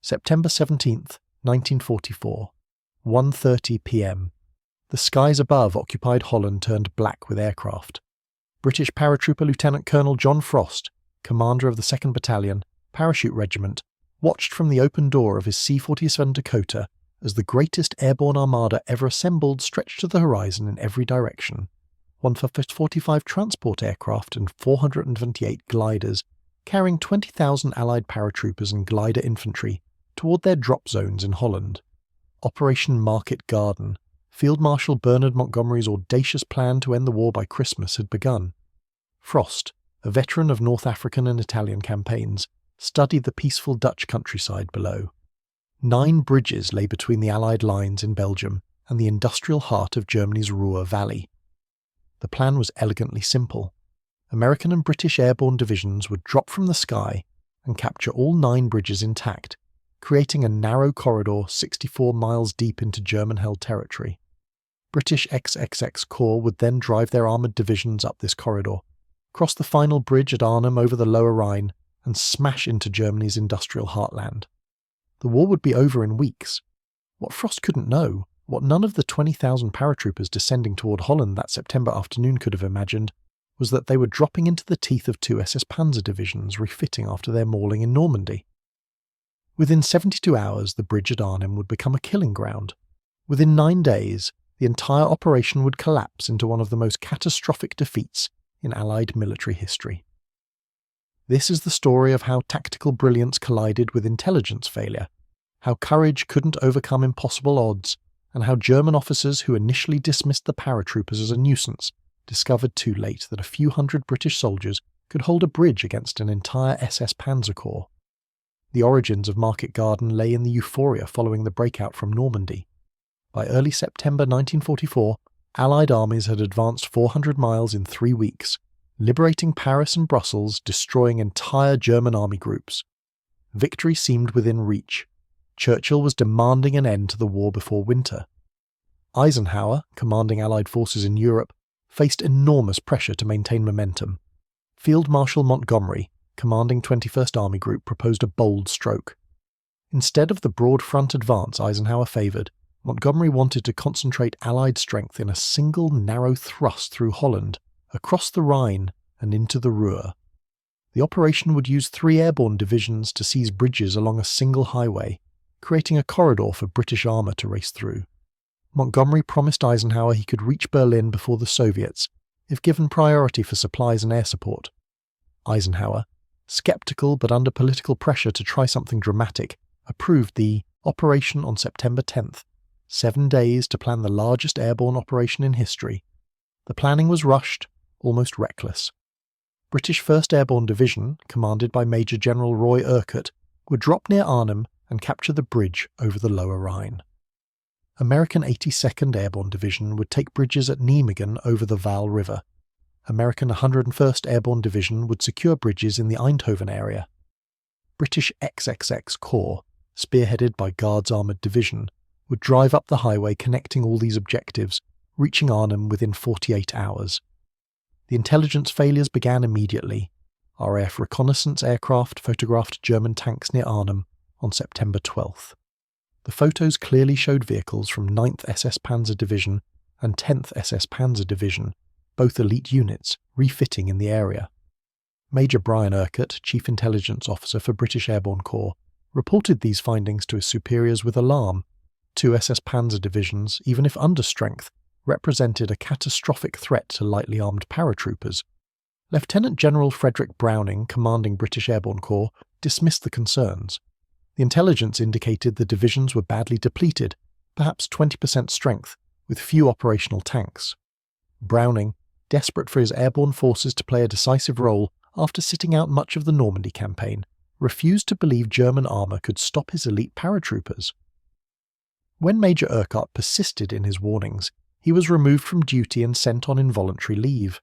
September 17th, 1944, 1:30 p.m. The skies above occupied Holland turned black with aircraft. British paratrooper Lieutenant Colonel John Frost, commander of the 2nd Battalion, Parachute Regiment, watched from the open door of his C-47 Dakota as the greatest airborne armada ever assembled stretched to the horizon in every direction. 145 transport aircraft and 428 gliders, carrying 20,000 Allied paratroopers and glider infantry toward their drop zones in Holland. Operation Market Garden, Field Marshal Bernard Montgomery's audacious plan to end the war by Christmas, had begun. Frost, a veteran of North African and Italian campaigns, studied the peaceful Dutch countryside below. 9 bridges lay between the Allied lines in Belgium and the industrial heart of Germany's Ruhr Valley. The plan was elegantly simple. American and British airborne divisions would drop from the sky and capture all 9 bridges intact, creating a narrow corridor 64 miles deep into German-held territory. British XXX Corps would then drive their armoured divisions up this corridor, cross the final bridge at Arnhem over the lower Rhine, and smash into Germany's industrial heartland. The war would be over in weeks. What Frost couldn't know, what none of the 20,000 paratroopers descending toward Holland that September afternoon could have imagined, was that they were dropping into the teeth of 2 SS Panzer divisions refitting after their mauling in Normandy. Within 72 hours, the bridge at Arnhem would become a killing ground. Within 9 days, the entire operation would collapse into one of the most catastrophic defeats in Allied military history. This is the story of how tactical brilliance collided with intelligence failure, how courage couldn't overcome impossible odds, and how German officers who initially dismissed the paratroopers as a nuisance discovered too late that a few hundred British soldiers could hold a bridge against an entire SS Panzer Corps. The origins of Market Garden lay in the euphoria following the breakout from Normandy. By early September 1944, Allied armies had advanced 400 miles in 3 weeks, liberating Paris and Brussels, destroying entire German army groups. Victory seemed within reach. Churchill was demanding an end to the war before winter. Eisenhower, commanding Allied forces in Europe, faced enormous pressure to maintain momentum. Field Marshal Montgomery, commanding 21st Army Group, proposed a bold stroke. Instead of the broad front advance Eisenhower favoured, Montgomery wanted to concentrate Allied strength in a single narrow thrust through Holland, across the Rhine and into the Ruhr. The operation would use 3 airborne divisions to seize bridges along a single highway, creating a corridor for British armour to race through. Montgomery promised Eisenhower he could reach Berlin before the Soviets, if given priority for supplies and air support. Eisenhower, sceptical but under political pressure to try something dramatic, approved the operation on September 10th, 7 days to plan the largest airborne operation in history. The planning was rushed, almost reckless. British 1st Airborne Division, commanded by Major General Roy Urquhart, would drop near Arnhem and capture the bridge over the lower Rhine. American 82nd Airborne Division would take bridges at Nijmegen over the Waal River. American 101st Airborne Division would secure bridges in the Eindhoven area. British XXX Corps, spearheaded by Guards Armoured Division, would drive up the highway connecting all these objectives, reaching Arnhem within 48 hours. The intelligence failures began immediately. RAF reconnaissance aircraft photographed German tanks near Arnhem on September 12th. The photos clearly showed vehicles from 9th SS Panzer Division and 10th SS Panzer Division, both elite units, refitting in the area. Major Brian Urquhart, Chief Intelligence Officer for British Airborne Corps, reported these findings to his superiors with alarm. 2 SS Panzer divisions, even if under strength, represented a catastrophic threat to lightly armed paratroopers. Lieutenant General Frederick Browning, commanding British Airborne Corps, dismissed the concerns. The intelligence indicated the divisions were badly depleted, perhaps 20% strength, with few operational tanks. Browning, desperate for his airborne forces to play a decisive role after sitting out much of the Normandy campaign, refused to believe German armour could stop his elite paratroopers. When Major Urquhart persisted in his warnings, he was removed from duty and sent on involuntary leave.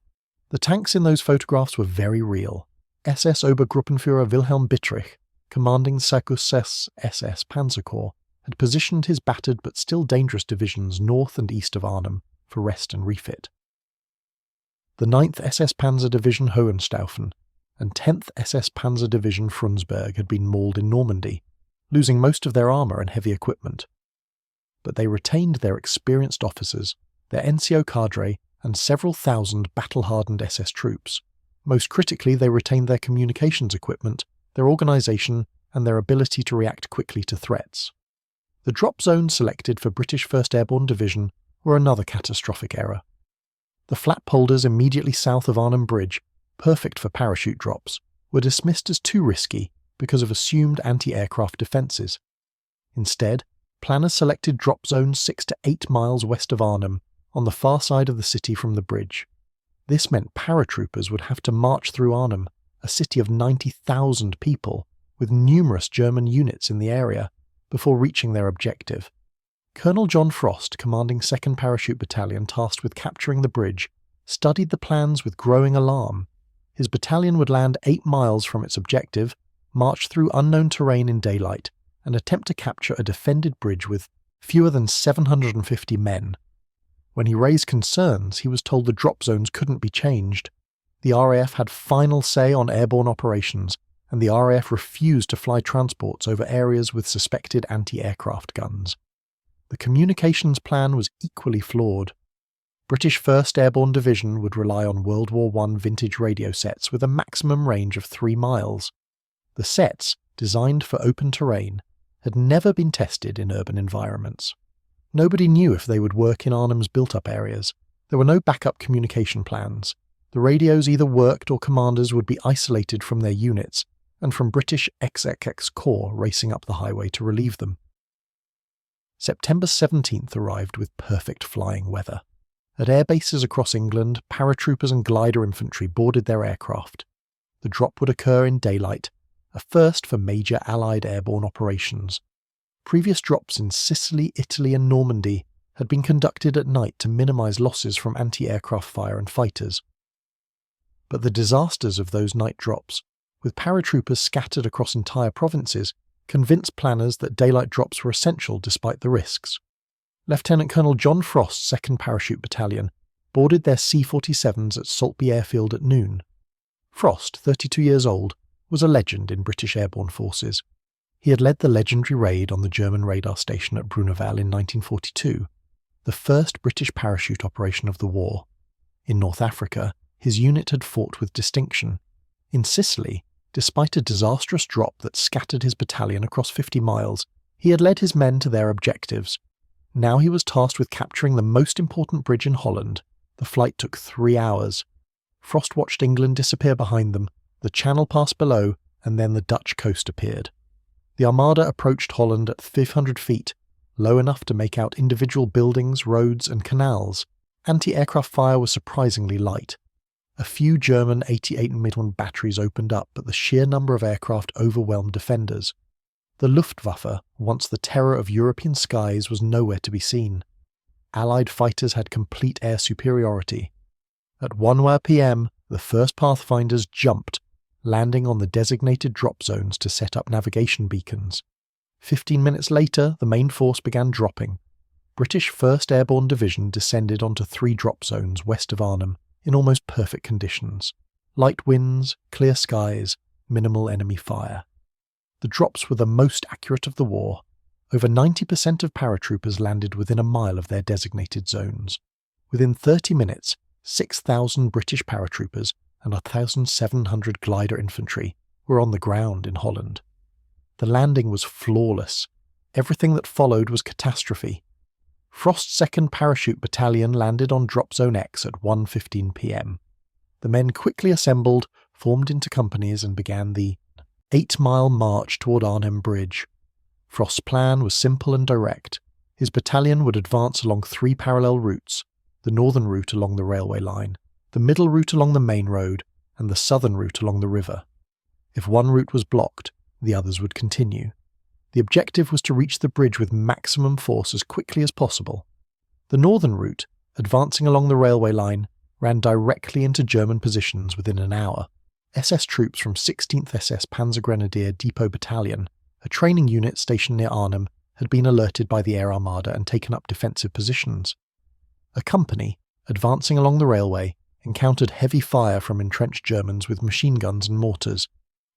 The tanks in those photographs were very real. SS Obergruppenführer Wilhelm Bittrich, commanding Sarkuses SS Panzer Corps, had positioned his battered but still dangerous divisions north and east of Arnhem for rest and refit. The 9th SS Panzer Division Hohenstaufen and 10th SS Panzer Division Frundsberg had been mauled in Normandy. losing most of their armour and heavy equipment. But they retained their experienced officers, their NCO cadre, and several thousand battle-hardened SS troops. Most critically, they retained their communications equipment, their organisation, and their ability to react quickly to threats. The drop zones selected for British 1st Airborne Division were another catastrophic error. The flat polders immediately south of Arnhem Bridge, perfect for parachute drops, were dismissed as too risky because of assumed anti-aircraft defences. Instead, planners selected drop zones 6 to 8 miles west of Arnhem, on the far side of the city from the bridge. This meant paratroopers would have to march through Arnhem, a city of 90,000 people, with numerous German units in the area, before reaching their objective. Colonel John Frost, commanding 2nd Parachute Battalion tasked with capturing the bridge, studied the plans with growing alarm. His battalion would land 8 miles from its objective, march through unknown terrain in daylight, and attempt to capture a defended bridge with fewer than 750 men. When he raised concerns, he was told the drop zones couldn't be changed. The RAF had final say on airborne operations, and the RAF refused to fly transports over areas with suspected anti-aircraft guns. The communications plan was equally flawed. British 1st Airborne Division would rely on World War I vintage radio sets with a maximum range of 3 miles. The sets, designed for open terrain, had never been tested in urban environments. Nobody knew if they would work in Arnhem's built-up areas. There were no backup communication plans. The radios either worked or commanders would be isolated from their units and from British XXX Corps racing up the highway to relieve them. September 17th arrived with perfect flying weather. At air bases across England, paratroopers and glider infantry boarded their aircraft. The drop would occur in daylight, a first for major Allied airborne operations. Previous drops in Sicily, Italy and Normandy had been conducted at night to minimise losses from anti-aircraft fire and fighters. But the disasters of those night drops, with paratroopers scattered across entire provinces, convinced planners that daylight drops were essential despite the risks. Lieutenant Colonel John Frost's 2nd Parachute Battalion boarded their C-47s at Saltby Airfield at noon. Frost, 32 years old, was a legend in British airborne forces. He had led the legendary raid on the German radar station at Bruneval in 1942, the first British parachute operation of the war. In North Africa, his unit had fought with distinction. In Sicily, despite a disastrous drop that scattered his battalion across 50 miles, he had led his men to their objectives. Now he was tasked with capturing the most important bridge in Holland. The flight took 3 hours. Frost watched England disappear behind them, the Channel pass below, and then the Dutch coast appeared. The Armada approached Holland at 500 feet, low enough to make out individual buildings, roads and canals. Anti-aircraft fire was surprisingly light. A few German 88mm batteries opened up, but the sheer number of aircraft overwhelmed defenders. The Luftwaffe, once the terror of European skies, was nowhere to be seen. Allied fighters had complete air superiority. At 1 p.m, the first Pathfinders jumped, landing on the designated drop zones to set up navigation beacons. 15 minutes later, the main force began dropping. British 1st Airborne Division descended onto 3 drop zones west of Arnhem in almost perfect conditions. Light winds, clear skies, minimal enemy fire. The drops were the most accurate of the war. Over 90% of paratroopers landed within a mile of their designated zones. Within 30 minutes, 6,000 British paratroopers and 1,700 glider infantry were on the ground in Holland. The landing was flawless. Everything that followed was catastrophe. Frost's 2nd Parachute Battalion landed on Drop Zone X at 1:15 p.m. The men quickly assembled, formed into companies and began the 8-mile march toward Arnhem Bridge. Frost's plan was simple and direct. His battalion would advance along 3 parallel routes, the northern route along the railway line, the middle route along the main road, and the southern route along the river. If one route was blocked, the others would continue. The objective was to reach the bridge with maximum force as quickly as possible. The northern route, advancing along the railway line, ran directly into German positions within an hour. SS troops from 16th SS Panzergrenadier Depot Battalion, a training unit stationed near Arnhem, had been alerted by the Air Armada and taken up defensive positions. A company, advancing along the railway, encountered heavy fire from entrenched Germans with machine guns and mortars.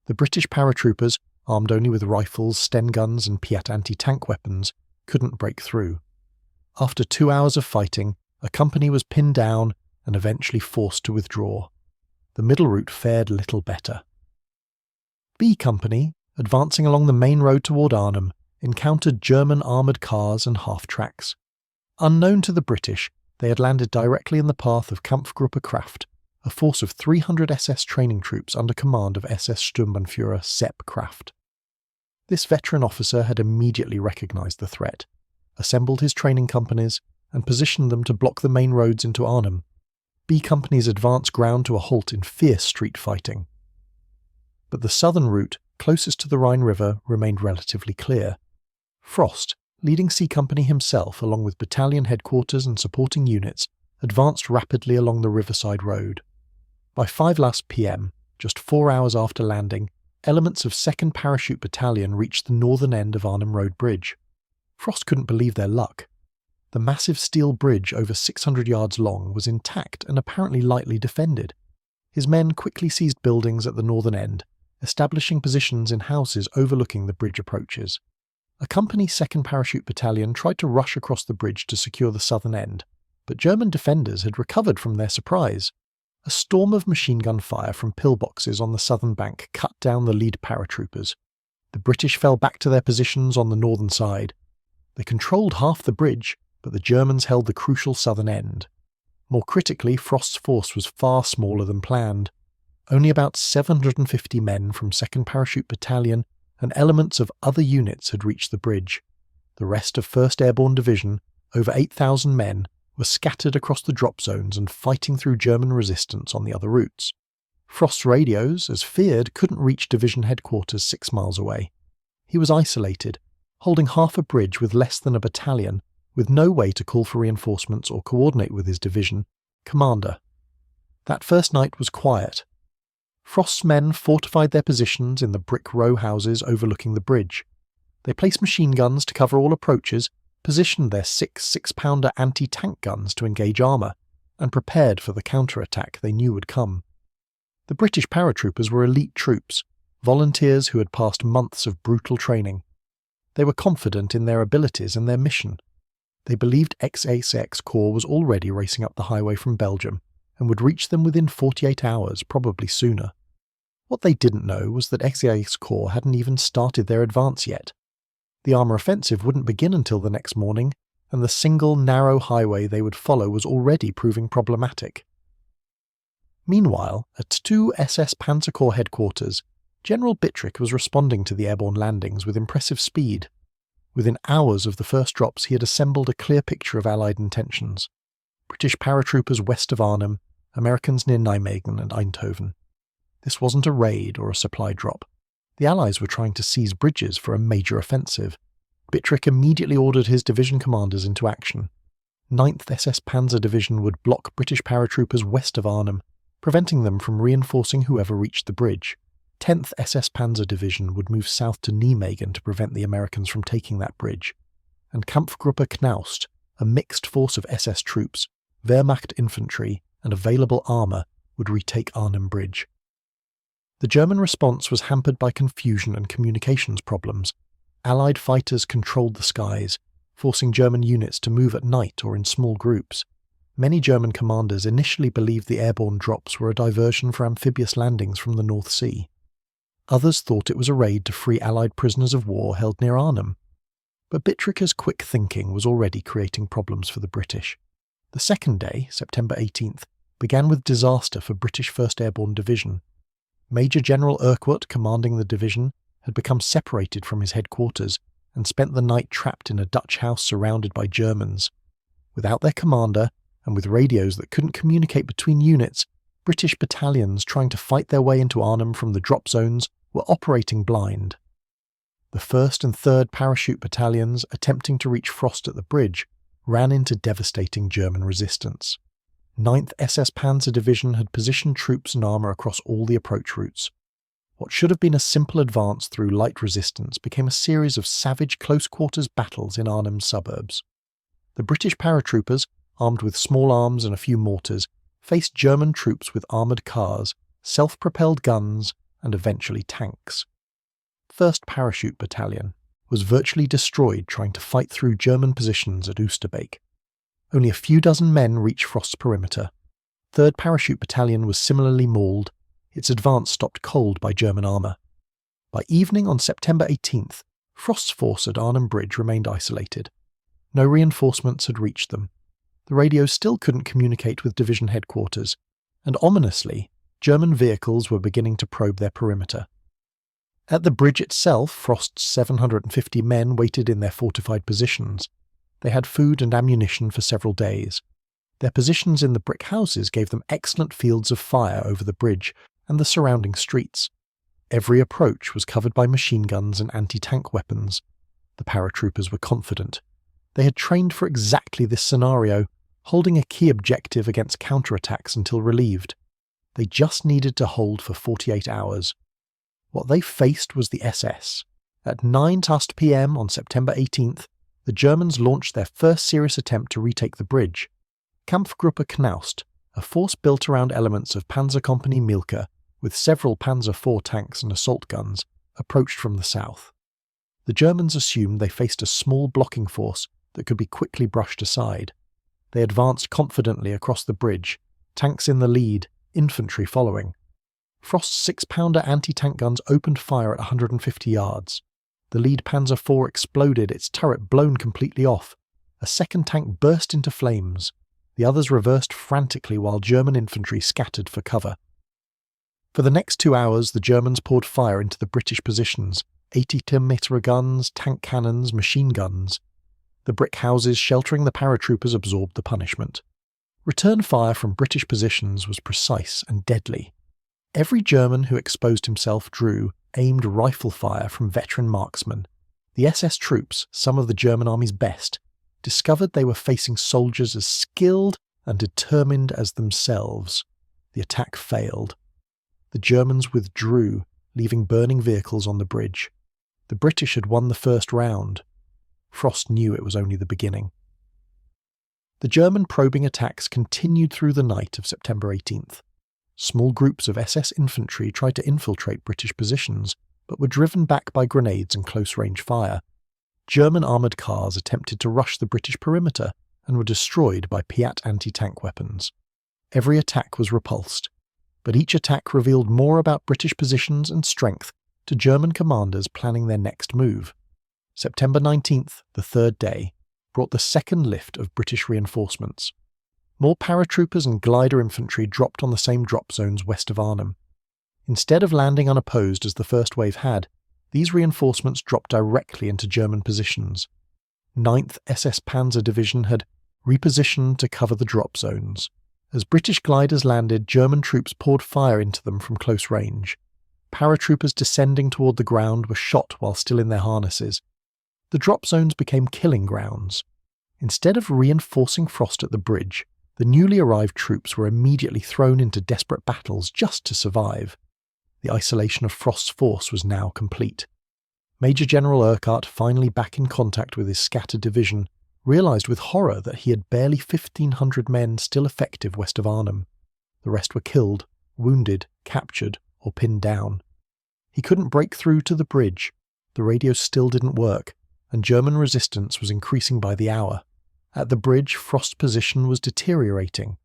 The British paratroopers, armed only with rifles, Sten guns and Piat anti-tank weapons, couldn't break through. After 2 hours of fighting, a company was pinned down and eventually forced to withdraw. The middle route fared little better. B Company, advancing along the main road toward Arnhem, encountered German armoured cars and half-tracks. Unknown to the British, they had landed directly in the path of Kampfgruppe Kraft, a force of 300 SS training troops under command of SS Sturmbannführer Sepp Kraft. This veteran officer had immediately recognised the threat, assembled his training companies, and positioned them to block the main roads into Arnhem. B Company's advance ground to a halt in fierce street fighting. But the southern route, closest to the Rhine River, remained relatively clear. Frost, leading C Company himself along with battalion headquarters and supporting units, advanced rapidly along the riverside road. By 5 last p.m., just 4 hours after landing, elements of 2nd Parachute Battalion reached the northern end of Arnhem Road Bridge. Frost couldn't believe their luck. The massive steel bridge over 600 yards long was intact and apparently lightly defended. His men quickly seized buildings at the northern end, establishing positions in houses overlooking the bridge approaches. A company 2nd Parachute Battalion tried to rush across the bridge to secure the southern end, but German defenders had recovered from their surprise. A storm of machine gun fire from pillboxes on the southern bank cut down the lead paratroopers. The British fell back to their positions on the northern side. They controlled half the bridge, but the Germans held the crucial southern end. More critically, Frost's force was far smaller than planned. Only about 750 men from 2nd Parachute Battalion and elements of other units had reached the bridge. The rest of 1st Airborne Division, over 8,000 men, were scattered across the drop zones and fighting through German resistance on the other routes. Frost's radios, as feared, couldn't reach division headquarters 6 miles away. He was isolated, holding half a bridge with less than a battalion, with no way to call for reinforcements or coordinate with his division commander. That first night was quiet. Frost's men fortified their positions in the brick row houses overlooking the bridge. They placed machine guns to cover all approaches, positioned their 6-pounder anti-tank guns to engage armour, and prepared for the counterattack they knew would come. The British paratroopers were elite troops, volunteers who had passed months of brutal training. They were confident in their abilities and their mission. They believed XASX Corps was already racing up the highway from Belgium and would reach them within 48 hours, probably sooner. What they didn't know was that XAS Corps hadn't even started their advance yet. The armour offensive wouldn't begin until the next morning, and the single narrow highway they would follow was already proving problematic. Meanwhile, at 2 SS Panzer Corps headquarters, General Bittrick was responding to the airborne landings with impressive speed. Within hours of the first drops, he had assembled a clear picture of Allied intentions. British paratroopers west of Arnhem, Americans near Nijmegen and Eindhoven. This wasn't a raid or a supply drop. The Allies were trying to seize bridges for a major offensive. Bittrick immediately ordered his division commanders into action. 9th SS Panzer Division would block British paratroopers west of Arnhem, preventing them from reinforcing whoever reached the bridge. 10th SS Panzer Division would move south to Nijmegen to prevent the Americans from taking that bridge. And Kampfgruppe Knaust, a mixed force of SS troops, Wehrmacht infantry, and available armour, would retake Arnhem Bridge. The German response was hampered by confusion and communications problems. Allied fighters controlled the skies, forcing German units to move at night or in small groups. Many German commanders initially believed the airborne drops were a diversion for amphibious landings from the North Sea. Others thought it was a raid to free Allied prisoners of war held near Arnhem. But Bittricker's quick thinking was already creating problems for the British. The second day, September 18th, began with disaster for British 1st Airborne Division. Major General Urquhart, commanding the division, had become separated from his headquarters and spent the night trapped in a Dutch house surrounded by Germans. Without their commander, and with radios that couldn't communicate between units, British battalions trying to fight their way into Arnhem from the drop zones were operating blind. The 1st and 3rd Parachute Battalions, attempting to reach Frost at the bridge, ran into devastating German resistance. 9th SS Panzer Division had positioned troops and armour across all the approach routes. What should have been a simple advance through light resistance became a series of savage close-quarters battles in Arnhem's suburbs. The British paratroopers, armed with small arms and a few mortars, faced German troops with armoured cars, self-propelled guns, and eventually tanks. 1st Parachute Battalion, was virtually destroyed trying to fight through German positions at Oosterbeek. Only a few dozen men reached Frost's perimeter. 3rd Parachute Battalion was similarly mauled, its advance stopped cold by German armour. By evening on September 18th, Frost's force at Arnhem Bridge remained isolated. No reinforcements had reached them. The radios still couldn't communicate with division headquarters, and ominously, German vehicles were beginning to probe their perimeter. At the bridge itself, Frost's 750 men waited in their fortified positions. They had food and ammunition for several days. Their positions in the brick houses gave them excellent fields of fire over the bridge and the surrounding streets. Every approach was covered by machine guns and anti-tank weapons. The paratroopers were confident. They had trained for exactly this scenario, holding a key objective against counterattacks until relieved. They just needed to hold for 48 hours. What they faced was the SS. At 9:00 p.m. on September 18th, the Germans launched their first serious attempt to retake the bridge. Kampfgruppe Knaust, a force built around elements of Panzerkompanie Mielke, with several Panzer IV tanks and assault guns, approached from the south. The Germans assumed they faced a small blocking force that could be quickly brushed aside. They advanced confidently across the bridge, tanks in the lead, infantry following. Frost's 6-pounder anti-tank guns opened fire at 150 yards. The lead Panzer IV exploded, its turret blown completely off. A second tank burst into flames. The others reversed frantically while German infantry scattered for cover. For the next 2 hours, the Germans poured fire into the British positions, 80mm guns, tank cannons, machine guns. The brick houses sheltering the paratroopers absorbed the punishment. Return fire from British positions was precise and deadly. Every German who exposed himself drew aimed rifle fire from veteran marksmen. The SS troops, some of the German army's best, discovered they were facing soldiers as skilled and determined as themselves. The attack failed. The Germans withdrew, leaving burning vehicles on the bridge. The British had won the first round. Frost knew it was only the beginning. The German probing attacks continued through the night of September 18th. Small groups of SS infantry tried to infiltrate British positions, but were driven back by grenades and close-range fire. German armoured cars attempted to rush the British perimeter and were destroyed by Piat anti-tank weapons. Every attack was repulsed, but each attack revealed more about British positions and strength to German commanders planning their next move. September 19th, the third day, brought the second lift of British reinforcements. More paratroopers and glider infantry dropped on the same drop zones west of Arnhem. Instead of landing unopposed as the first wave had, these reinforcements dropped directly into German positions. 9th SS Panzer Division had repositioned to cover the drop zones. As British gliders landed, German troops poured fire into them from close range. Paratroopers descending toward the ground were shot while still in their harnesses. The drop zones became killing grounds. Instead of reinforcing Frost at the bridge, the newly arrived troops were immediately thrown into desperate battles just to survive. The isolation of Frost's force was now complete. Major General Urquhart, finally back in contact with his scattered division, realised with horror that he had barely 1,500 men still effective west of Arnhem. The rest were killed, wounded, captured, or pinned down. He couldn't break through to the bridge. The radio still didn't work, and German resistance was increasing by the hour. At the bridge, Frost's position was deteriorating.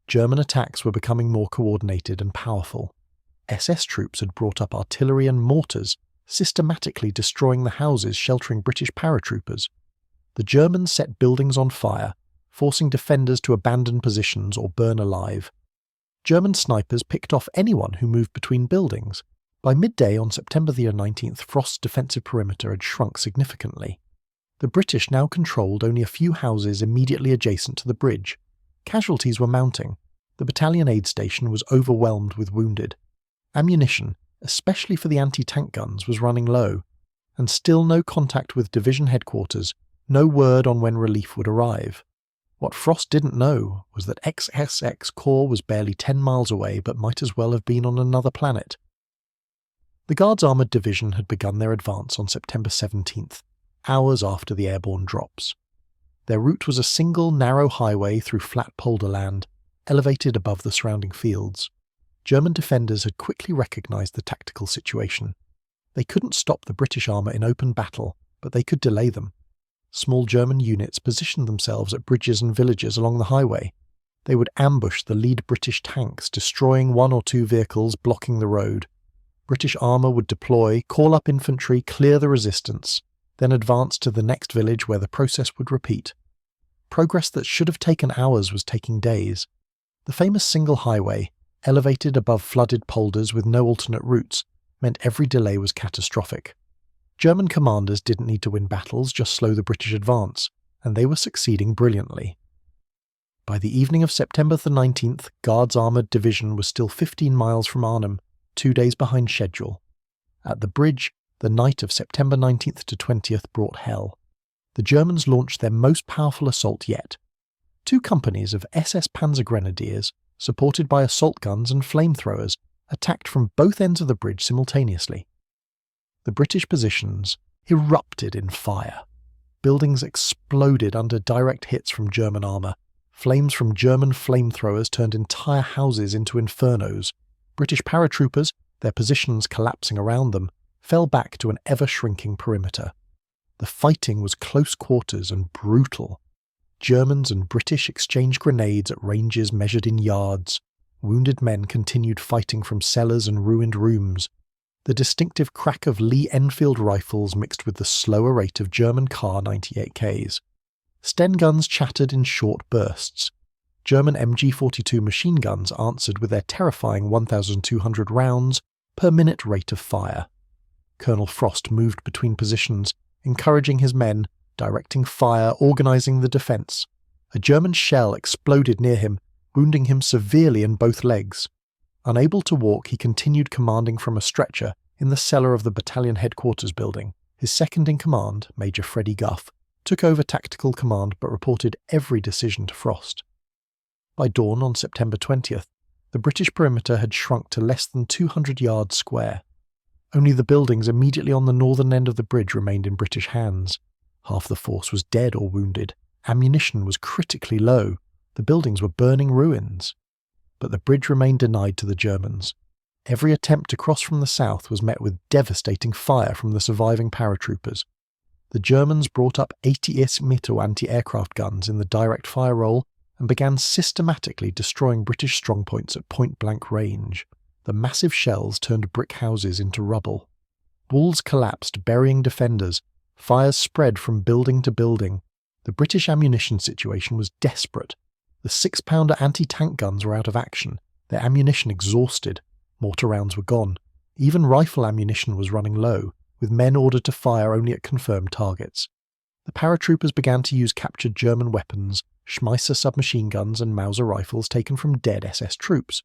German attacks were becoming more coordinated and powerful. SS troops had brought up artillery and mortars, systematically destroying the houses sheltering British paratroopers. The Germans set buildings on fire, forcing defenders to abandon positions or burn alive. German snipers picked off anyone who moved between buildings. By midday on September the 19th, Frost's defensive perimeter had shrunk significantly. The British now controlled only a few houses immediately adjacent to the bridge. Casualties were mounting. The battalion aid station was overwhelmed with wounded. Ammunition, especially for the anti-tank guns, was running low, and still no contact with division headquarters, no word on when relief would arrive. What Frost didn't know was that XSX Corps was barely 10 miles away but might as well have been on another planet. The Guards Armoured Division had begun their advance on September 17th, hours after the airborne drops. Their route was a single narrow highway through flat polderland, elevated above the surrounding fields. German defenders had quickly recognised the tactical situation. They couldn't stop the British armour in open battle, but they could delay them. Small German units positioned themselves at bridges and villages along the highway. They would ambush the lead British tanks, destroying 1 or 2 vehicles blocking the road. British armour would deploy, call up infantry, clear the resistance, then advance to the next village where the process would repeat. Progress that should have taken hours was taking days. The famous single highway, elevated above flooded polders with no alternate routes, meant every delay was catastrophic. German commanders didn't need to win battles, just slow the British advance, and they were succeeding brilliantly. By the evening of September the 19th, Guards' Armoured Division was still 15 miles from Arnhem, 2 days behind schedule. At the bridge, the night of September 19th to 20th brought hell. The Germans launched their most powerful assault yet. 2 companies of SS Panzer Grenadiers, supported by assault guns and flamethrowers, attacked from both ends of the bridge simultaneously. The British positions erupted in fire. Buildings exploded under direct hits from German armour. Flames from German flamethrowers turned entire houses into infernos. British paratroopers, their positions collapsing around them, fell back to an ever-shrinking perimeter. The fighting was close quarters and brutal. Germans and British exchanged grenades at ranges measured in yards. Wounded men continued fighting from cellars and ruined rooms. The distinctive crack of Lee Enfield rifles mixed with the slower rate of German Kar 98Ks. Sten guns chattered in short bursts. German MG-42 machine guns answered with their terrifying 1,200 rounds per minute rate of fire. Colonel Frost moved between positions, encouraging his men, directing fire, organising the defence. A German shell exploded near him, wounding him severely in both legs. Unable to walk, he continued commanding from a stretcher in the cellar of the battalion headquarters building. His second-in-command, Major Freddie Guff, took over tactical command but reported every decision to Frost. By dawn on September 20th, the British perimeter had shrunk to less than 200 yards square. Only the buildings immediately on the northern end of the bridge remained in British hands. Half the force was dead or wounded. Ammunition was critically low. The buildings were burning ruins. But the bridge remained denied to the Germans. Every attempt to cross from the south was met with devastating fire from the surviving paratroopers. The Germans brought up 80 Ismito anti-aircraft guns in the direct fire role and began systematically destroying British strongpoints at point-blank range. The massive shells turned brick houses into rubble. Walls collapsed, burying defenders. Fires spread from building to building. The British ammunition situation was desperate. The 6-pounder anti-tank guns were out of action, their ammunition exhausted. Mortar rounds were gone. Even rifle ammunition was running low, with men ordered to fire only at confirmed targets. The paratroopers began to use captured German weapons, Schmeisser submachine guns and Mauser rifles taken from dead SS troops.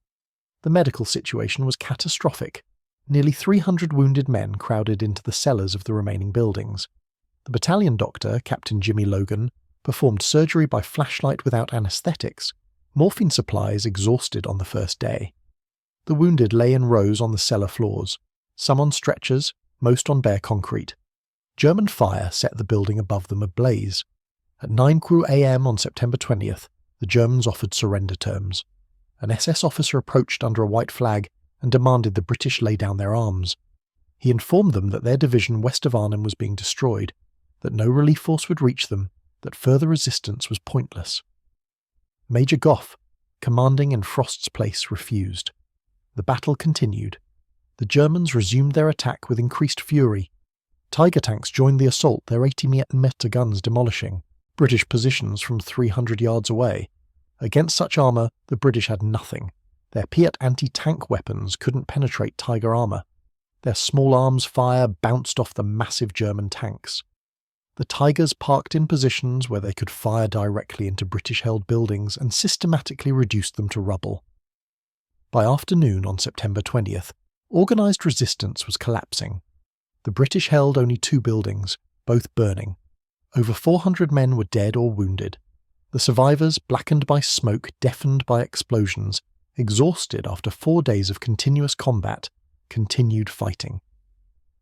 The medical situation was catastrophic. Nearly 300 wounded men crowded into the cellars of the remaining buildings. The battalion doctor, Captain Jimmy Logan, performed surgery by flashlight without anaesthetics, morphine supplies exhausted on the first day. The wounded lay in rows on the cellar floors, some on stretchers, most on bare concrete. German fire set the building above them ablaze. At 9 a.m. on September 20th, the Germans offered surrender terms. An SS officer approached under a white flag and demanded the British lay down their arms. He informed them that their division west of Arnhem was being destroyed, that no relief force would reach them, that further resistance was pointless. Major Goff, commanding in Frost's place, refused. The battle continued. The Germans resumed their attack with increased fury. Tiger tanks joined the assault, their 80mm guns demolishing British positions from 300 yards away. Against such armour, the British had nothing. Their Piat anti-tank weapons couldn't penetrate Tiger armour. Their small arms fire bounced off the massive German tanks. The Tigers parked in positions where they could fire directly into British-held buildings and systematically reduced them to rubble. By afternoon on September 20th, organised resistance was collapsing. The British held only 2 buildings, both burning. Over 400 men were dead or wounded. The survivors, blackened by smoke, deafened by explosions, exhausted after 4 days of continuous combat, continued fighting.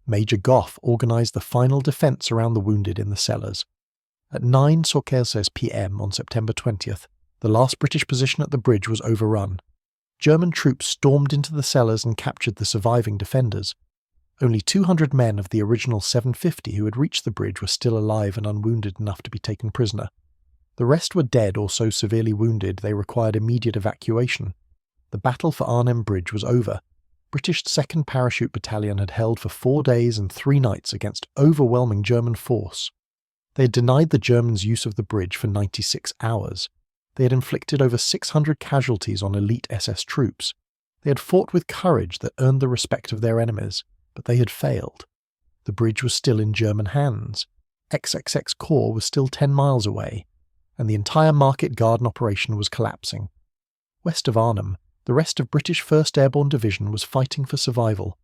Major Goff organised the final defence around the wounded in the cellars. At 9:15 p.m. on September 20th, the last British position at the bridge was overrun. German troops stormed into the cellars and captured the surviving defenders. Only 200 men of the original 750 who had reached the bridge were still alive and unwounded enough to be taken prisoner. The rest were dead or so severely wounded they required immediate evacuation. The battle for Arnhem Bridge was over. British 2nd Parachute Battalion had held for 4 days and 3 nights against overwhelming German force. They had denied the Germans use of the bridge for 96 hours. They had inflicted over 600 casualties on elite SS troops. They had fought with courage that earned the respect of their enemies, but they had failed. The bridge was still in German hands. XXX Corps was still 10 miles away, and the entire Market Garden operation was collapsing. West of Arnhem, the rest of British 1st Airborne Division was fighting for survival.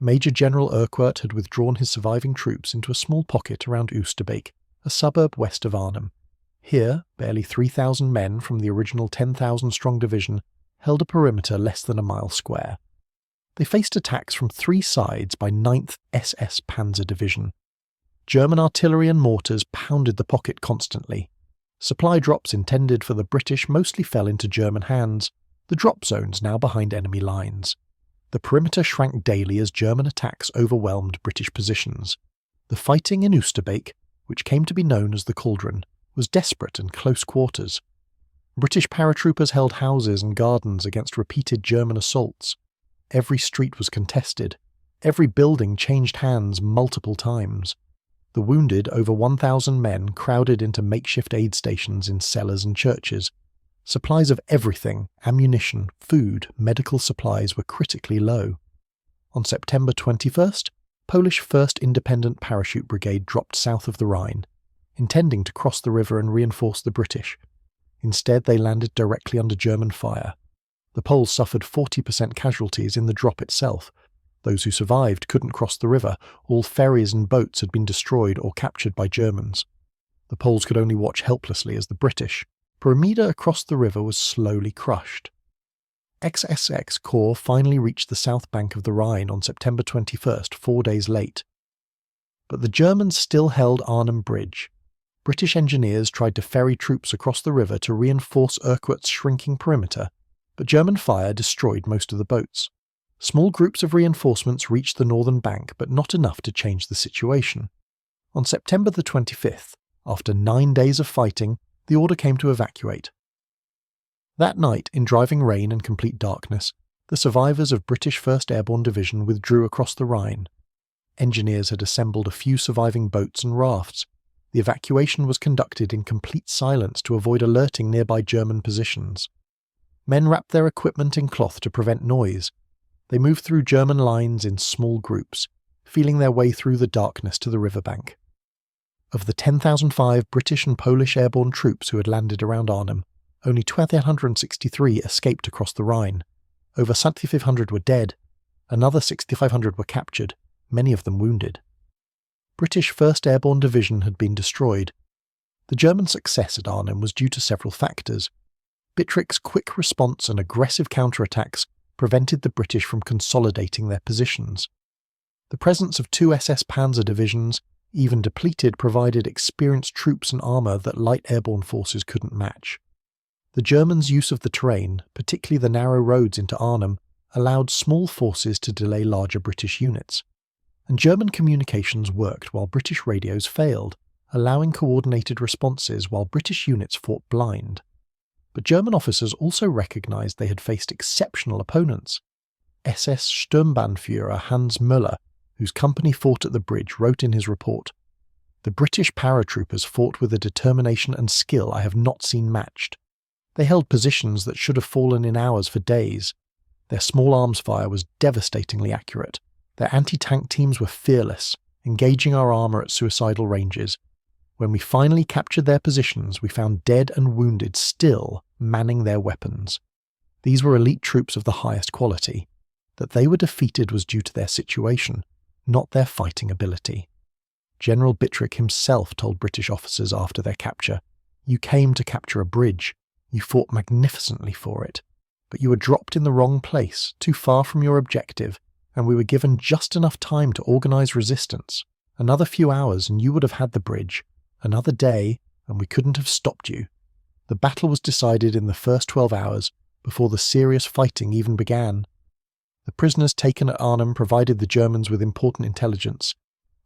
Major General Urquhart had withdrawn his surviving troops into a small pocket around Oosterbeek, a suburb west of Arnhem. Here, barely 3,000 men from the original 10,000-strong division held a perimeter less than a mile square. They faced attacks from 3 sides by 9th SS Panzer Division. German artillery and mortars pounded the pocket constantly. Supply drops intended for the British mostly fell into German hands, the drop zones now behind enemy lines. The perimeter shrank daily as German attacks overwhelmed British positions. The fighting in Oosterbeek, which came to be known as the Cauldron, was desperate and close quarters. British paratroopers held houses and gardens against repeated German assaults. Every street was contested. Every building changed hands multiple times. The wounded, over 1,000 men, crowded into makeshift aid stations in cellars and churches. Supplies of everything, ammunition, food, medical supplies, were critically low. On September 21st, Polish 1st Independent Parachute Brigade dropped south of the Rhine, intending to cross the river and reinforce the British. Instead, they landed directly under German fire. The Poles suffered 40% casualties in the drop itself. Those who survived couldn't cross the river. All ferries and boats had been destroyed or captured by Germans. The Poles could only watch helplessly as the British, per a metre across the river, was slowly crushed. XXX Corps finally reached the south bank of the Rhine on September 21st, 4 days late. But the Germans still held Arnhem Bridge. British engineers tried to ferry troops across the river to reinforce Urquhart's shrinking perimeter, but German fire destroyed most of the boats. Small groups of reinforcements reached the northern bank, but not enough to change the situation. On September the 25th, after 9 days of fighting, the order came to evacuate. That night, in driving rain and complete darkness, the survivors of British 1st Airborne Division withdrew across the Rhine. Engineers had assembled a few surviving boats and rafts. The evacuation was conducted in complete silence to avoid alerting nearby German positions. Men wrapped their equipment in cloth to prevent noise. They moved through German lines in small groups, feeling their way through the darkness to the riverbank. Of the 10,005 British and Polish airborne troops who had landed around Arnhem, only 1,263 escaped across the Rhine. Over 7,500 were dead. Another 6,500 were captured, many of them wounded. British 1st Airborne Division had been destroyed. The German success at Arnhem was due to several factors. Bittrick's quick response and aggressive counterattacks prevented the British from consolidating their positions. The presence of 2 SS Panzer divisions, even depleted, provided experienced troops and armour that light airborne forces couldn't match. The Germans' use of the terrain, particularly the narrow roads into Arnhem, allowed small forces to delay larger British units. And German communications worked while British radios failed, allowing coordinated responses while British units fought blind. But German officers also recognised they had faced exceptional opponents. SS Sturmbannführer Hans Müller, whose company fought at the bridge, wrote in his report, "The British paratroopers fought with a determination and skill I have not seen matched. They held positions that should have fallen in hours for days. Their small arms fire was devastatingly accurate. Their anti-tank teams were fearless, engaging our armour at suicidal ranges. When we finally captured their positions, we found dead and wounded still manning their weapons. These were elite troops of the highest quality. That they were defeated was due to their situation, not their fighting ability." General Bittrick himself told British officers after their capture, "You came to capture a bridge. You fought magnificently for it. But you were dropped in the wrong place, too far from your objective, and we were given just enough time to organise resistance. Another few hours and you would have had the bridge. Another day, and we couldn't have stopped you. The battle was decided in the first 12 hours, before the serious fighting even began. The prisoners taken at Arnhem provided the Germans with important intelligence.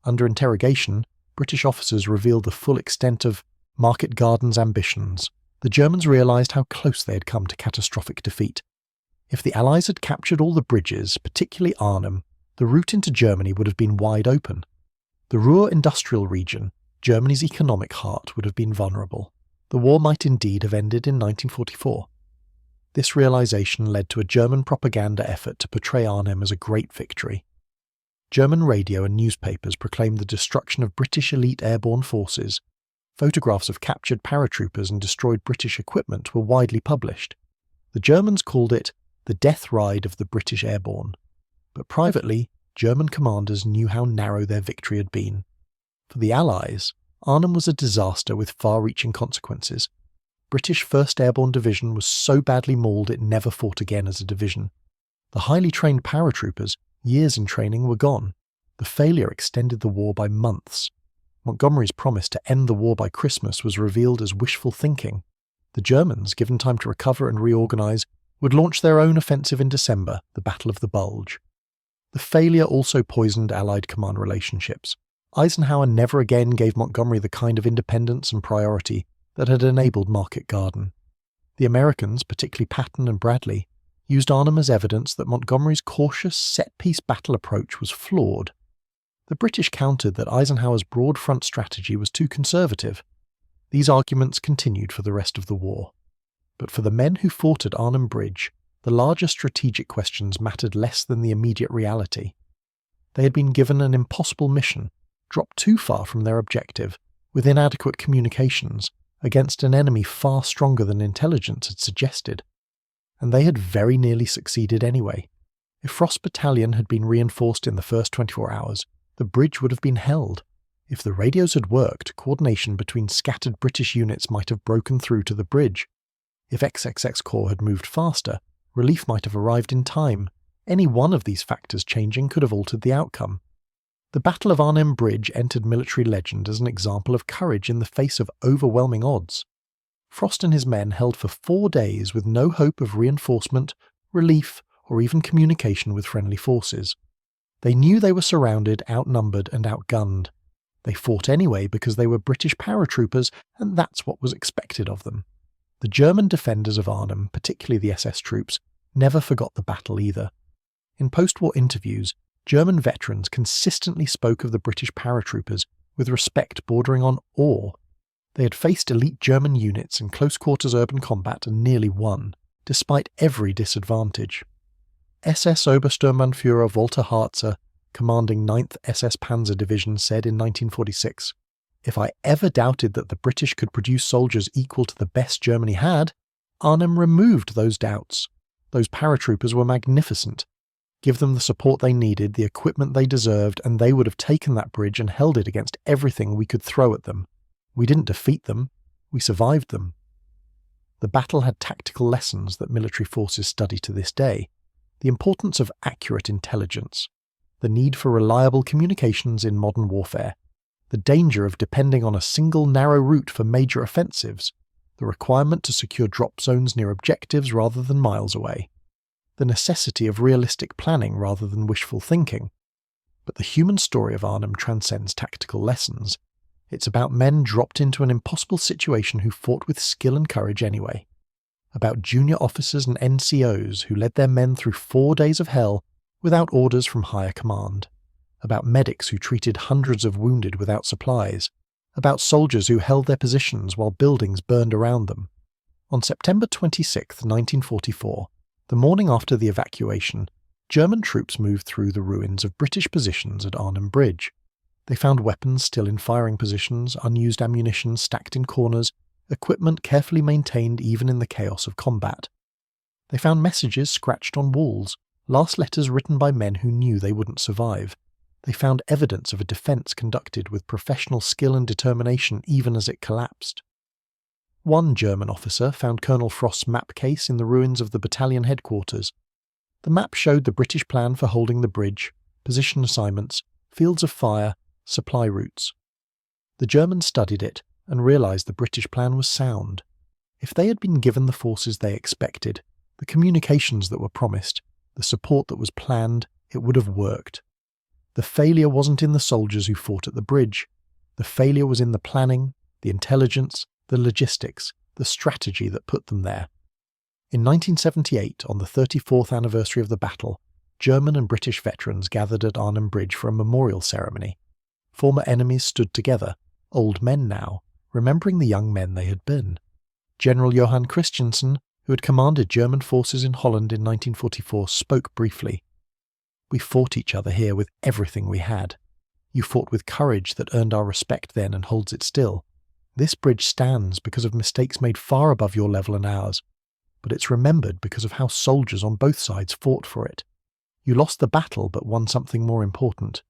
Under interrogation, British officers revealed the full extent of Market Garden's ambitions. The Germans realised how close they had come to catastrophic defeat. If the Allies had captured all the bridges, particularly Arnhem, the route into Germany would have been wide open. The Ruhr industrial region, Germany's economic heart, would have been vulnerable. The war might indeed have ended in 1944. This realisation led to a German propaganda effort to portray Arnhem as a great victory. German radio and newspapers proclaimed the destruction of British elite airborne forces. Photographs of captured paratroopers and destroyed British equipment were widely published. The Germans called it the death ride of the British Airborne. But privately, German commanders knew how narrow their victory had been. For the Allies, Arnhem was a disaster with far-reaching consequences. British 1st Airborne Division was so badly mauled it never fought again as a division. The highly trained paratroopers, years in training, were gone. The failure extended the war by months. Montgomery's promise to end the war by Christmas was revealed as wishful thinking. The Germans, given time to recover and reorganise, would launch their own offensive in December, the Battle of the Bulge. The failure also poisoned Allied command relationships. Eisenhower never again gave Montgomery the kind of independence and priority that had enabled Market Garden. The Americans, particularly Patton and Bradley, used Arnhem as evidence that Montgomery's cautious, set-piece battle approach was flawed. The British countered that Eisenhower's broad front strategy was too conservative. These arguments continued for the rest of the war. But for the men who fought at Arnhem Bridge, the larger strategic questions mattered less than the immediate reality. They had been given an impossible mission, dropped too far from their objective, with inadequate communications, against an enemy far stronger than intelligence had suggested. And they had very nearly succeeded anyway. If Frost's battalion had been reinforced in the first 24 hours, the bridge would have been held. If the radios had worked, coordination between scattered British units might have broken through to the bridge. If XXX Corps had moved faster, relief might have arrived in time. Any one of these factors changing could have altered the outcome. The Battle of Arnhem Bridge entered military legend as an example of courage in the face of overwhelming odds. Frost and his men held for 4 days with no hope of reinforcement, relief, or even communication with friendly forces. They knew they were surrounded, outnumbered, and outgunned. They fought anyway because they were British paratroopers, and that's what was expected of them. The German defenders of Arnhem, particularly the SS troops, never forgot the battle either. In post-war interviews, German veterans consistently spoke of the British paratroopers with respect bordering on awe. They had faced elite German units in close-quarters urban combat and nearly won, despite every disadvantage. SS Obersturmbannführer Walter Harzer, commanding 9th SS Panzer Division, said in 1946, "If I ever doubted that the British could produce soldiers equal to the best Germany had, Arnhem removed those doubts. Those paratroopers were magnificent. Give them the support they needed, the equipment they deserved, and they would have taken that bridge and held it against everything we could throw at them. We didn't defeat them, we survived them." The battle had tactical lessons that military forces study to this day. The importance of accurate intelligence, the need for reliable communications in modern warfare, the danger of depending on a single narrow route for major offensives, the requirement to secure drop zones near objectives rather than miles away, the necessity of realistic planning rather than wishful thinking. But the human story of Arnhem transcends tactical lessons. It's about men dropped into an impossible situation who fought with skill and courage anyway. About junior officers and NCOs who led their men through 4 days of hell without orders from higher command. About medics who treated hundreds of wounded without supplies. About soldiers who held their positions while buildings burned around them. On September 26, 1944, the morning after the evacuation, German troops moved through the ruins of British positions at Arnhem Bridge. They found weapons still in firing positions, unused ammunition stacked in corners, equipment carefully maintained even in the chaos of combat. They found messages scratched on walls, last letters written by men who knew they wouldn't survive. They found evidence of a defence conducted with professional skill and determination even as it collapsed. One German officer found Colonel Frost's map case in the ruins of the battalion headquarters. The map showed the British plan for holding the bridge, position assignments, fields of fire, supply routes. The Germans studied it and realised the British plan was sound. If they had been given the forces they expected, the communications that were promised, the support that was planned, it would have worked. The failure wasn't in the soldiers who fought at the bridge. The failure was in the planning, the intelligence, the logistics, the strategy that put them there. In 1978, on the 34th anniversary of the battle, German and British veterans gathered at Arnhem Bridge for a memorial ceremony. Former enemies stood together, old men now, remembering the young men they had been. General Johann Christiansen, who had commanded German forces in Holland in 1944, spoke briefly. "We fought each other here with everything we had. You fought with courage that earned our respect then and holds it still. This bridge stands because of mistakes made far above your level and ours, but it's remembered because of how soldiers on both sides fought for it. You lost the battle but won something more important.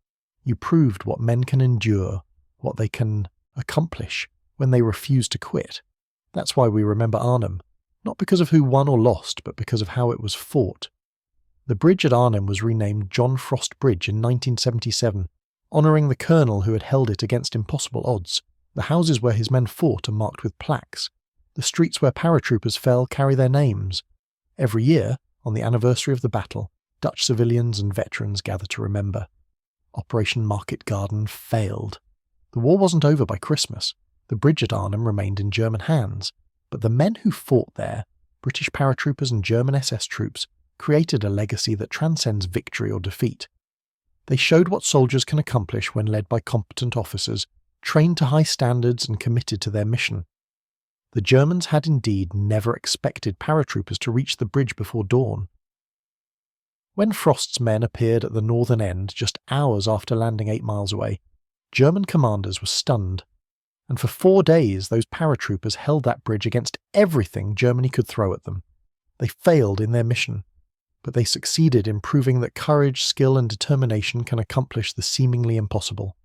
You proved what men can endure, what they can accomplish when they refuse to quit. That's why we remember Arnhem, not because of who won or lost, but because of how it was fought." The bridge at Arnhem was renamed John Frost Bridge in 1977, honouring the colonel who had held it against impossible odds. The houses where his men fought are marked with plaques. The streets where paratroopers fell carry their names. Every year, on the anniversary of the battle, Dutch civilians and veterans gather to remember. Operation Market Garden failed. The war wasn't over by Christmas. The bridge at Arnhem remained in German hands, but the men who fought there, British paratroopers and German SS troops, created a legacy that transcends victory or defeat. They showed what soldiers can accomplish when led by competent officers, trained to high standards and committed to their mission. The Germans had indeed never expected paratroopers to reach the bridge before dawn. When Frost's men appeared at the northern end just hours after landing 8 miles away, German commanders were stunned. And for 4 days those paratroopers held that bridge against everything Germany could throw at them. They failed in their mission, but they succeeded in proving that courage, skill and determination can accomplish the seemingly impossible.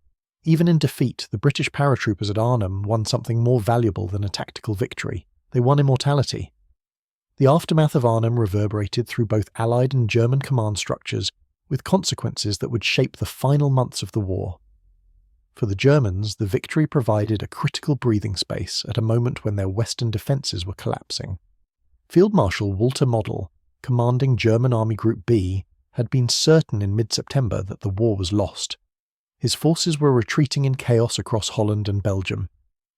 Even in defeat, the British paratroopers at Arnhem won something more valuable than a tactical victory. They won immortality. The aftermath of Arnhem reverberated through both Allied and German command structures, with consequences that would shape the final months of the war. For the Germans, the victory provided a critical breathing space at a moment when their western defences were collapsing. Field Marshal Walter Model, commanding German Army Group B, had been certain in mid-September that the war was lost. His forces were retreating in chaos across Holland and Belgium.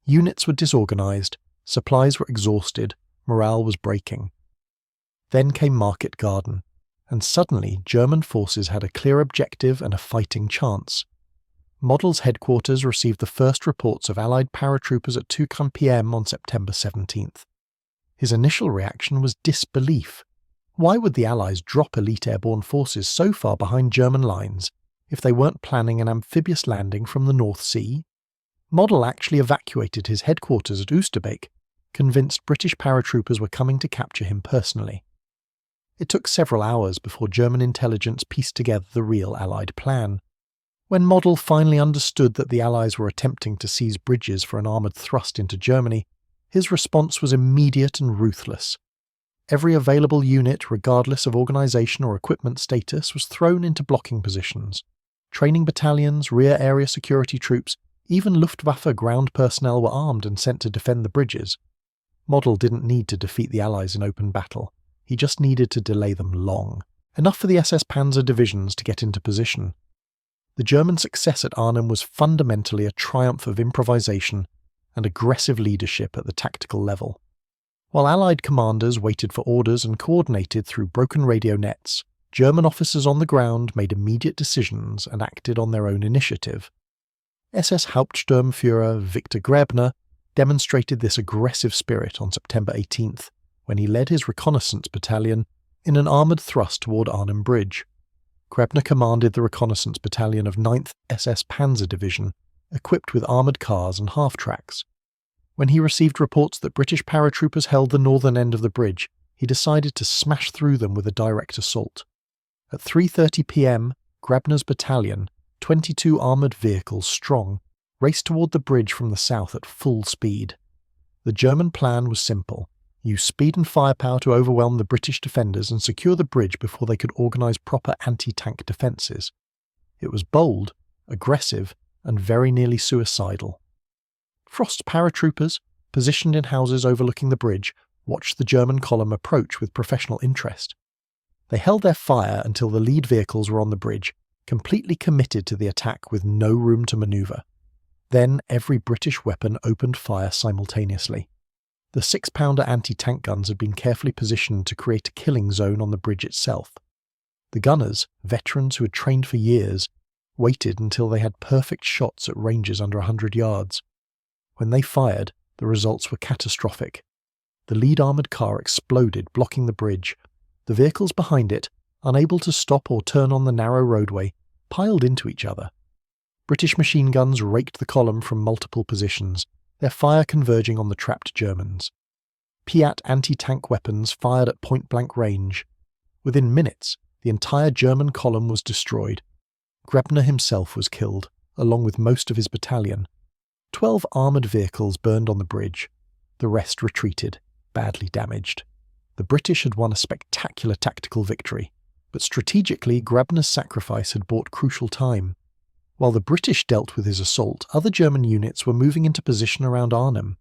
Units were disorganised, supplies were exhausted, morale was breaking. Then came Market Garden, and suddenly German forces had a clear objective and a fighting chance. Model's headquarters received the first reports of Allied paratroopers at 2 p.m. on September 17th. His initial reaction was disbelief. Why would the Allies drop elite airborne forces so far behind German lines if they weren't planning an amphibious landing from the North Sea? Model actually evacuated his headquarters at Oosterbeek, convinced British paratroopers were coming to capture him personally. It took several hours before German intelligence pieced together the real Allied plan. When Model finally understood that the Allies were attempting to seize bridges for an armoured thrust into Germany, his response was immediate and ruthless. Every available unit, regardless of organisation or equipment status, was thrown into blocking positions. Training battalions, rear area security troops, even Luftwaffe ground personnel were armed and sent to defend the bridges. Model didn't need to defeat the Allies in open battle. He just needed to delay them long, enough for the SS Panzer divisions to get into position. The German success at Arnhem was fundamentally a triumph of improvisation and aggressive leadership at the tactical level. While Allied commanders waited for orders and coordinated through broken radio nets, German officers on the ground made immediate decisions and acted on their own initiative. SS Hauptsturmführer Victor Grebner demonstrated this aggressive spirit on September 18th, when he led his reconnaissance battalion in an armoured thrust toward Arnhem Bridge. Grebner commanded the reconnaissance battalion of 9th SS Panzer Division, equipped with armoured cars and half-tracks. When he received reports that British paratroopers held the northern end of the bridge, he decided to smash through them with a direct assault. At 3:30 p.m, Grebner's battalion, 22 armoured vehicles strong, raced toward the bridge from the south at full speed. The German plan was simple: use speed and firepower to overwhelm the British defenders and secure the bridge before they could organise proper anti-tank defences. It was bold, aggressive, and very nearly suicidal. Frost's paratroopers, positioned in houses overlooking the bridge, watched the German column approach with professional interest. They held their fire until the lead vehicles were on the bridge, completely committed to the attack with no room to manoeuvre. Then every British weapon opened fire simultaneously. The 6-pounder anti-tank guns had been carefully positioned to create a killing zone on the bridge itself. The gunners, veterans who had trained for years, waited until they had perfect shots at ranges under 100 yards. When they fired, the results were catastrophic. The lead armoured car exploded, blocking the bridge. The vehicles behind it, unable to stop or turn on the narrow roadway, piled into each other. British machine guns raked the column from multiple positions, their fire converging on the trapped Germans. Piat anti-tank weapons fired at point-blank range. Within minutes, the entire German column was destroyed. Grebner himself was killed, along with most of his battalion. 12 armoured vehicles burned on the bridge. The rest retreated, badly damaged. The British had won a spectacular tactical victory, but strategically Grebner's sacrifice had bought crucial time. While the British dealt with his assault, other German units were moving into position around Arnhem,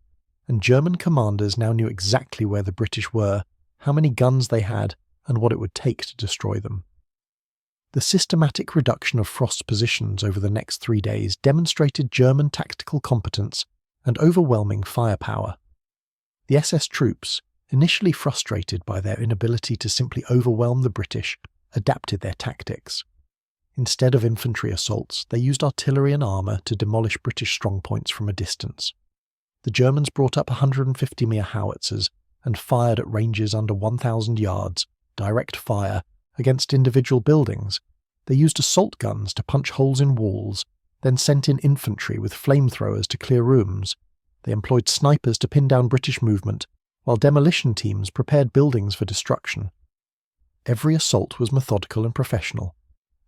and German commanders now knew exactly where the British were, how many guns they had, and what it would take to destroy them. The systematic reduction of Frost's positions over the next 3 days demonstrated German tactical competence and overwhelming firepower. The SS troops, initially frustrated by their inability to simply overwhelm the British, adapted their tactics. Instead of infantry assaults, they used artillery and armour to demolish British strongpoints from a distance. The Germans brought up 150 Mir howitzers and fired at ranges under 1,000 yards, direct fire, against individual buildings. They used assault guns to punch holes in walls, then sent in infantry with flamethrowers to clear rooms. They employed snipers to pin down British movement, while demolition teams prepared buildings for destruction. Every assault was methodical and professional.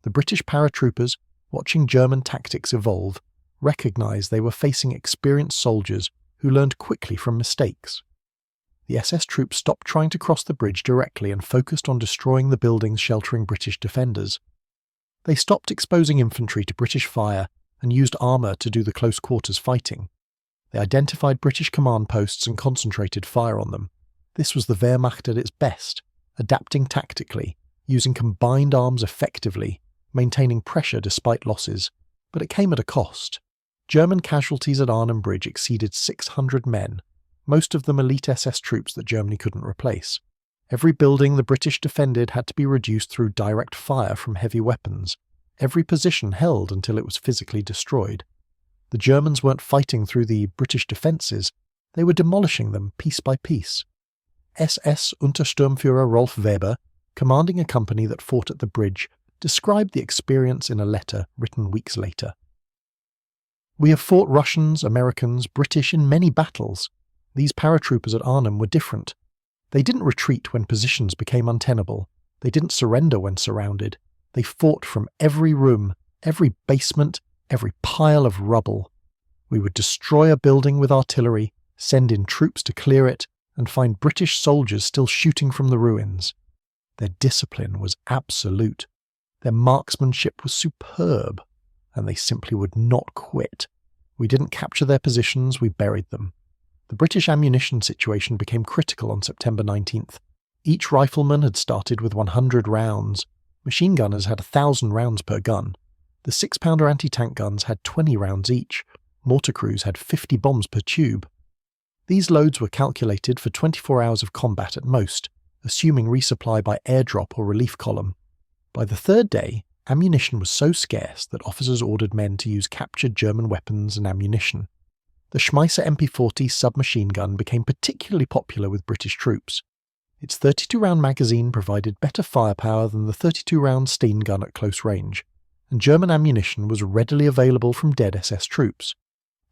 The British paratroopers, watching German tactics evolve, recognised they were facing experienced soldiers who learned quickly from mistakes. The SS troops stopped trying to cross the bridge directly and focused on destroying the buildings sheltering British defenders. They stopped exposing infantry to British fire and used armour to do the close-quarters fighting. They identified British command posts and concentrated fire on them. This was the Wehrmacht at its best, adapting tactically, using combined arms effectively, maintaining pressure despite losses, but it came at a cost. German casualties at Arnhem Bridge exceeded 600 men, most of them elite SS troops that Germany couldn't replace. Every building the British defended had to be reduced through direct fire from heavy weapons. Every position held until it was physically destroyed. The Germans weren't fighting through the British defences, they were demolishing them piece by piece. SS Untersturmführer Rolf Weber, commanding a company that fought at the bridge, described the experience in a letter written weeks later. "We have fought Russians, Americans, British in many battles. These paratroopers at Arnhem were different. They didn't retreat when positions became untenable. They didn't surrender when surrounded. They fought from every room, every basement, every pile of rubble. We would destroy a building with artillery, send in troops to clear it, and find British soldiers still shooting from the ruins. Their discipline was absolute. Their marksmanship was superb, and they simply would not quit. We didn't capture their positions, we buried them." The British ammunition situation became critical on September 19th. Each rifleman had started with 100 rounds. Machine gunners had 1,000 rounds per gun. The 6-pounder anti-tank guns had 20 rounds each. Mortar crews had 50 bombs per tube. These loads were calculated for 24 hours of combat at most, assuming resupply by airdrop or relief column. By the third day, ammunition was so scarce that officers ordered men to use captured German weapons and ammunition. The Schmeisser MP40 submachine gun became particularly popular with British troops. Its 32-round magazine provided better firepower than the 32-round Steen gun at close range, and German ammunition was readily available from dead SS troops.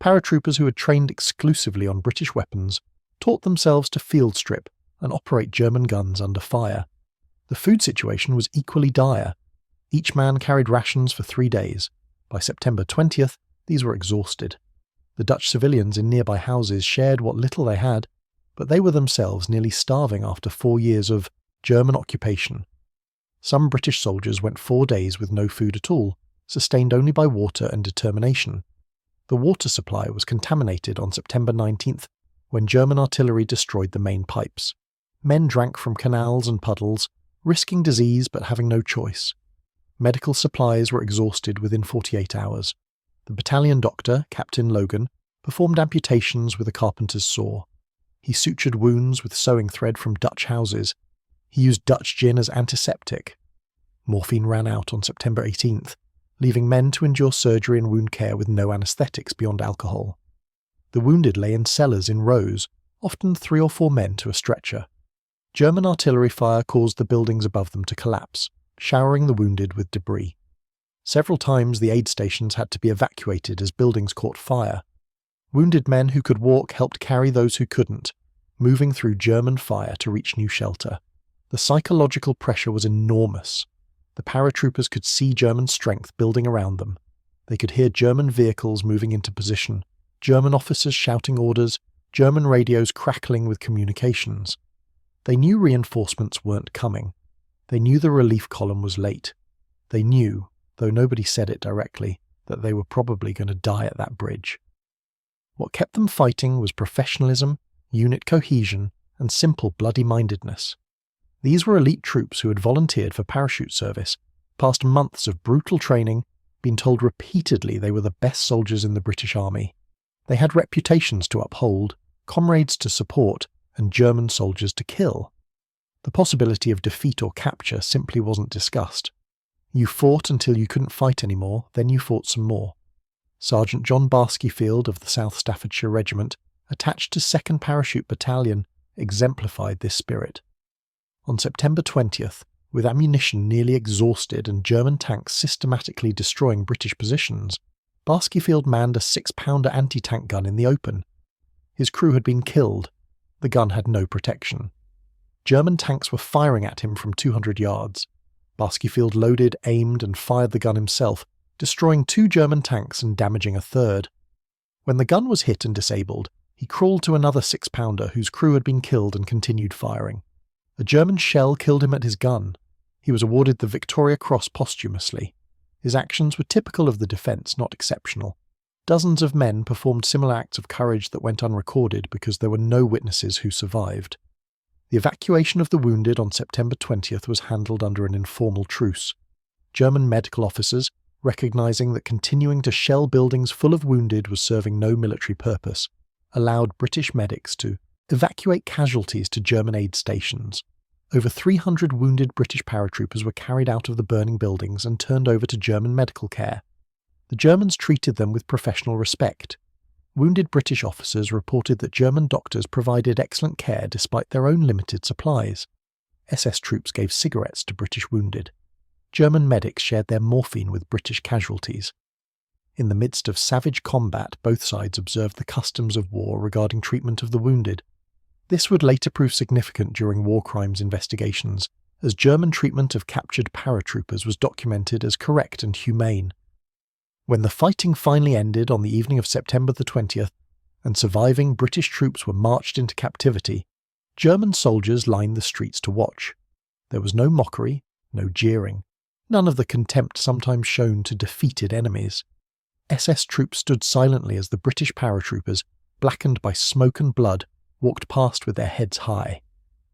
Paratroopers who had trained exclusively on British weapons taught themselves to field strip and operate German guns under fire. The food situation was equally dire. Each man carried rations for 3 days. By September 20th, these were exhausted. The Dutch civilians in nearby houses shared what little they had, but they were themselves nearly starving after 4 years of German occupation. Some British soldiers went 4 days with no food at all, sustained only by water and determination. The water supply was contaminated on September 19th, when German artillery destroyed the main pipes. Men drank from canals and puddles, risking disease but having no choice. Medical supplies were exhausted within 48 hours. The battalion doctor, Captain Logan, performed amputations with a carpenter's saw. He sutured wounds with sewing thread from Dutch houses. He used Dutch gin as antiseptic. Morphine ran out on September 18th, leaving men to endure surgery and wound care with no anaesthetics beyond alcohol. The wounded lay in cellars in rows, often 3 or 4 men to a stretcher. German artillery fire caused the buildings above them to collapse, showering the wounded with debris. Several times the aid stations had to be evacuated as buildings caught fire. Wounded men who could walk helped carry those who couldn't, moving through German fire to reach new shelter. The psychological pressure was enormous. The paratroopers could see German strength building around them. They could hear German vehicles moving into position, German officers shouting orders, German radios crackling with communications. They knew reinforcements weren't coming. They knew the relief column was late. They knew, though nobody said it directly, that they were probably going to die at that bridge. What kept them fighting was professionalism, unit cohesion, and simple bloody-mindedness. These were elite troops who had volunteered for parachute service, passed months of brutal training, been told repeatedly they were the best soldiers in the British Army. They had reputations to uphold, comrades to support, and German soldiers to kill. The possibility of defeat or capture simply wasn't discussed. You fought until you couldn't fight anymore, then you fought some more. Sergeant John Barskyfield of the South Staffordshire Regiment, attached to 2nd Parachute Battalion, exemplified this spirit. On September 20th, with ammunition nearly exhausted and German tanks systematically destroying British positions, Barskyfield manned a 6-pounder anti-tank gun in the open. His crew had been killed. The gun had no protection. German tanks were firing at him from 200 yards. Barskyfield loaded, aimed, and fired the gun himself, destroying 2 German tanks and damaging a third. When the gun was hit and disabled, he crawled to another 6-pounder whose crew had been killed and continued firing. A German shell killed him at his gun. He was awarded the Victoria Cross posthumously. His actions were typical of the defence, not exceptional. Dozens of men performed similar acts of courage that went unrecorded because there were no witnesses who survived. The evacuation of the wounded on September 20th was handled under an informal truce. German medical officers, recognising that continuing to shell buildings full of wounded was serving no military purpose, allowed British medics to evacuate casualties to German aid stations. Over 300 wounded British paratroopers were carried out of the burning buildings and turned over to German medical care. The Germans treated them with professional respect. Wounded British officers reported that German doctors provided excellent care despite their own limited supplies. SS troops gave cigarettes to British wounded. German medics shared their morphine with British casualties. In the midst of savage combat, both sides observed the customs of war regarding treatment of the wounded. This would later prove significant during war crimes investigations, as German treatment of captured paratroopers was documented as correct and humane. When the fighting finally ended on the evening of September the 20th, and surviving British troops were marched into captivity, German soldiers lined the streets to watch. There was no mockery, no jeering, none of the contempt sometimes shown to defeated enemies. SS troops stood silently as the British paratroopers, blackened by smoke and blood, walked past with their heads high.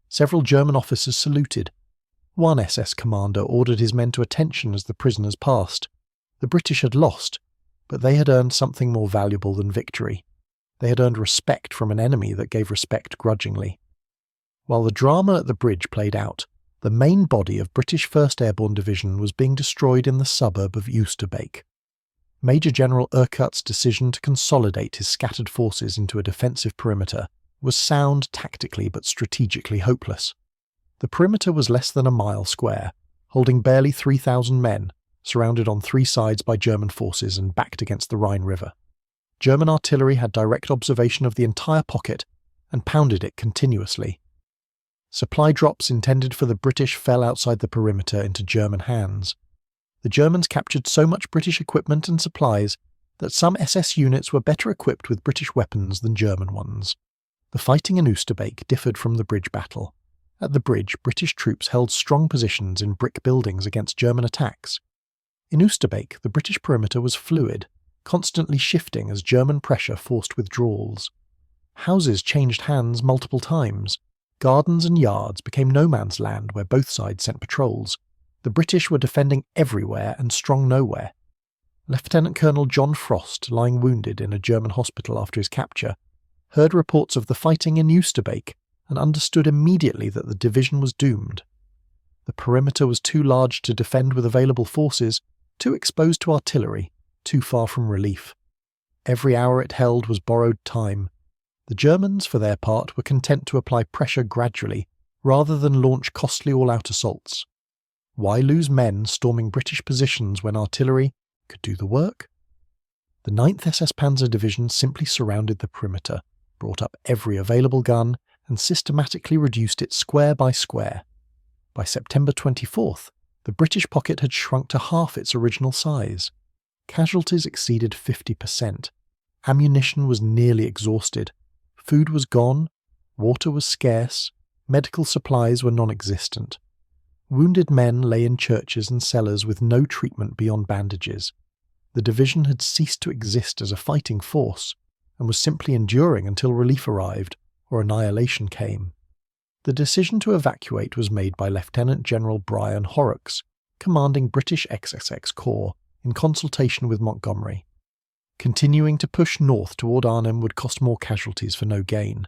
Several German officers saluted. One SS commander ordered his men to attention as the prisoners passed. The British had lost, but they had earned something more valuable than victory. They had earned respect from an enemy that gave respect grudgingly. While the drama at the bridge played out, the main body of British 1st Airborne Division was being destroyed in the suburb of Oosterbeek. Major General Urquhart's decision to consolidate his scattered forces into a defensive perimeter was sound tactically but strategically hopeless. The perimeter was less than a mile square, holding barely 3,000 men, surrounded on 3 sides by German forces and backed against the Rhine River. German artillery had direct observation of the entire pocket and pounded it continuously. Supply drops intended for the British fell outside the perimeter into German hands. The Germans captured so much British equipment and supplies that some SS units were better equipped with British weapons than German ones. The fighting in Oosterbeek differed from the bridge battle. At the bridge, British troops held strong positions in brick buildings against German attacks. In Oosterbeek, the British perimeter was fluid, constantly shifting as German pressure forced withdrawals. Houses changed hands multiple times. Gardens and yards became no man's land where both sides sent patrols. The British were defending everywhere and strong nowhere. Lieutenant Colonel John Frost, lying wounded in a German hospital after his capture, heard reports of the fighting in Oosterbeek and understood immediately that the division was doomed. The perimeter was too large to defend with available forces, too exposed to artillery, too far from relief. Every hour it held was borrowed time. The Germans, for their part, were content to apply pressure gradually, rather than launch costly all-out assaults. Why lose men storming British positions when artillery could do the work? The 9th SS Panzer Division simply surrounded the perimeter, brought up every available gun, and systematically reduced it square by square. By September 24th, the British pocket had shrunk to half its original size. Casualties exceeded 50%. Ammunition was nearly exhausted. Food was gone. Water was scarce. Medical supplies were non-existent. Wounded men lay in churches and cellars with no treatment beyond bandages. The division had ceased to exist as a fighting force, and was simply enduring until relief arrived or annihilation came. The decision to evacuate was made by Lieutenant General Brian Horrocks, commanding British XXX Corps, in consultation with Montgomery. Continuing to push north toward Arnhem would cost more casualties for no gain.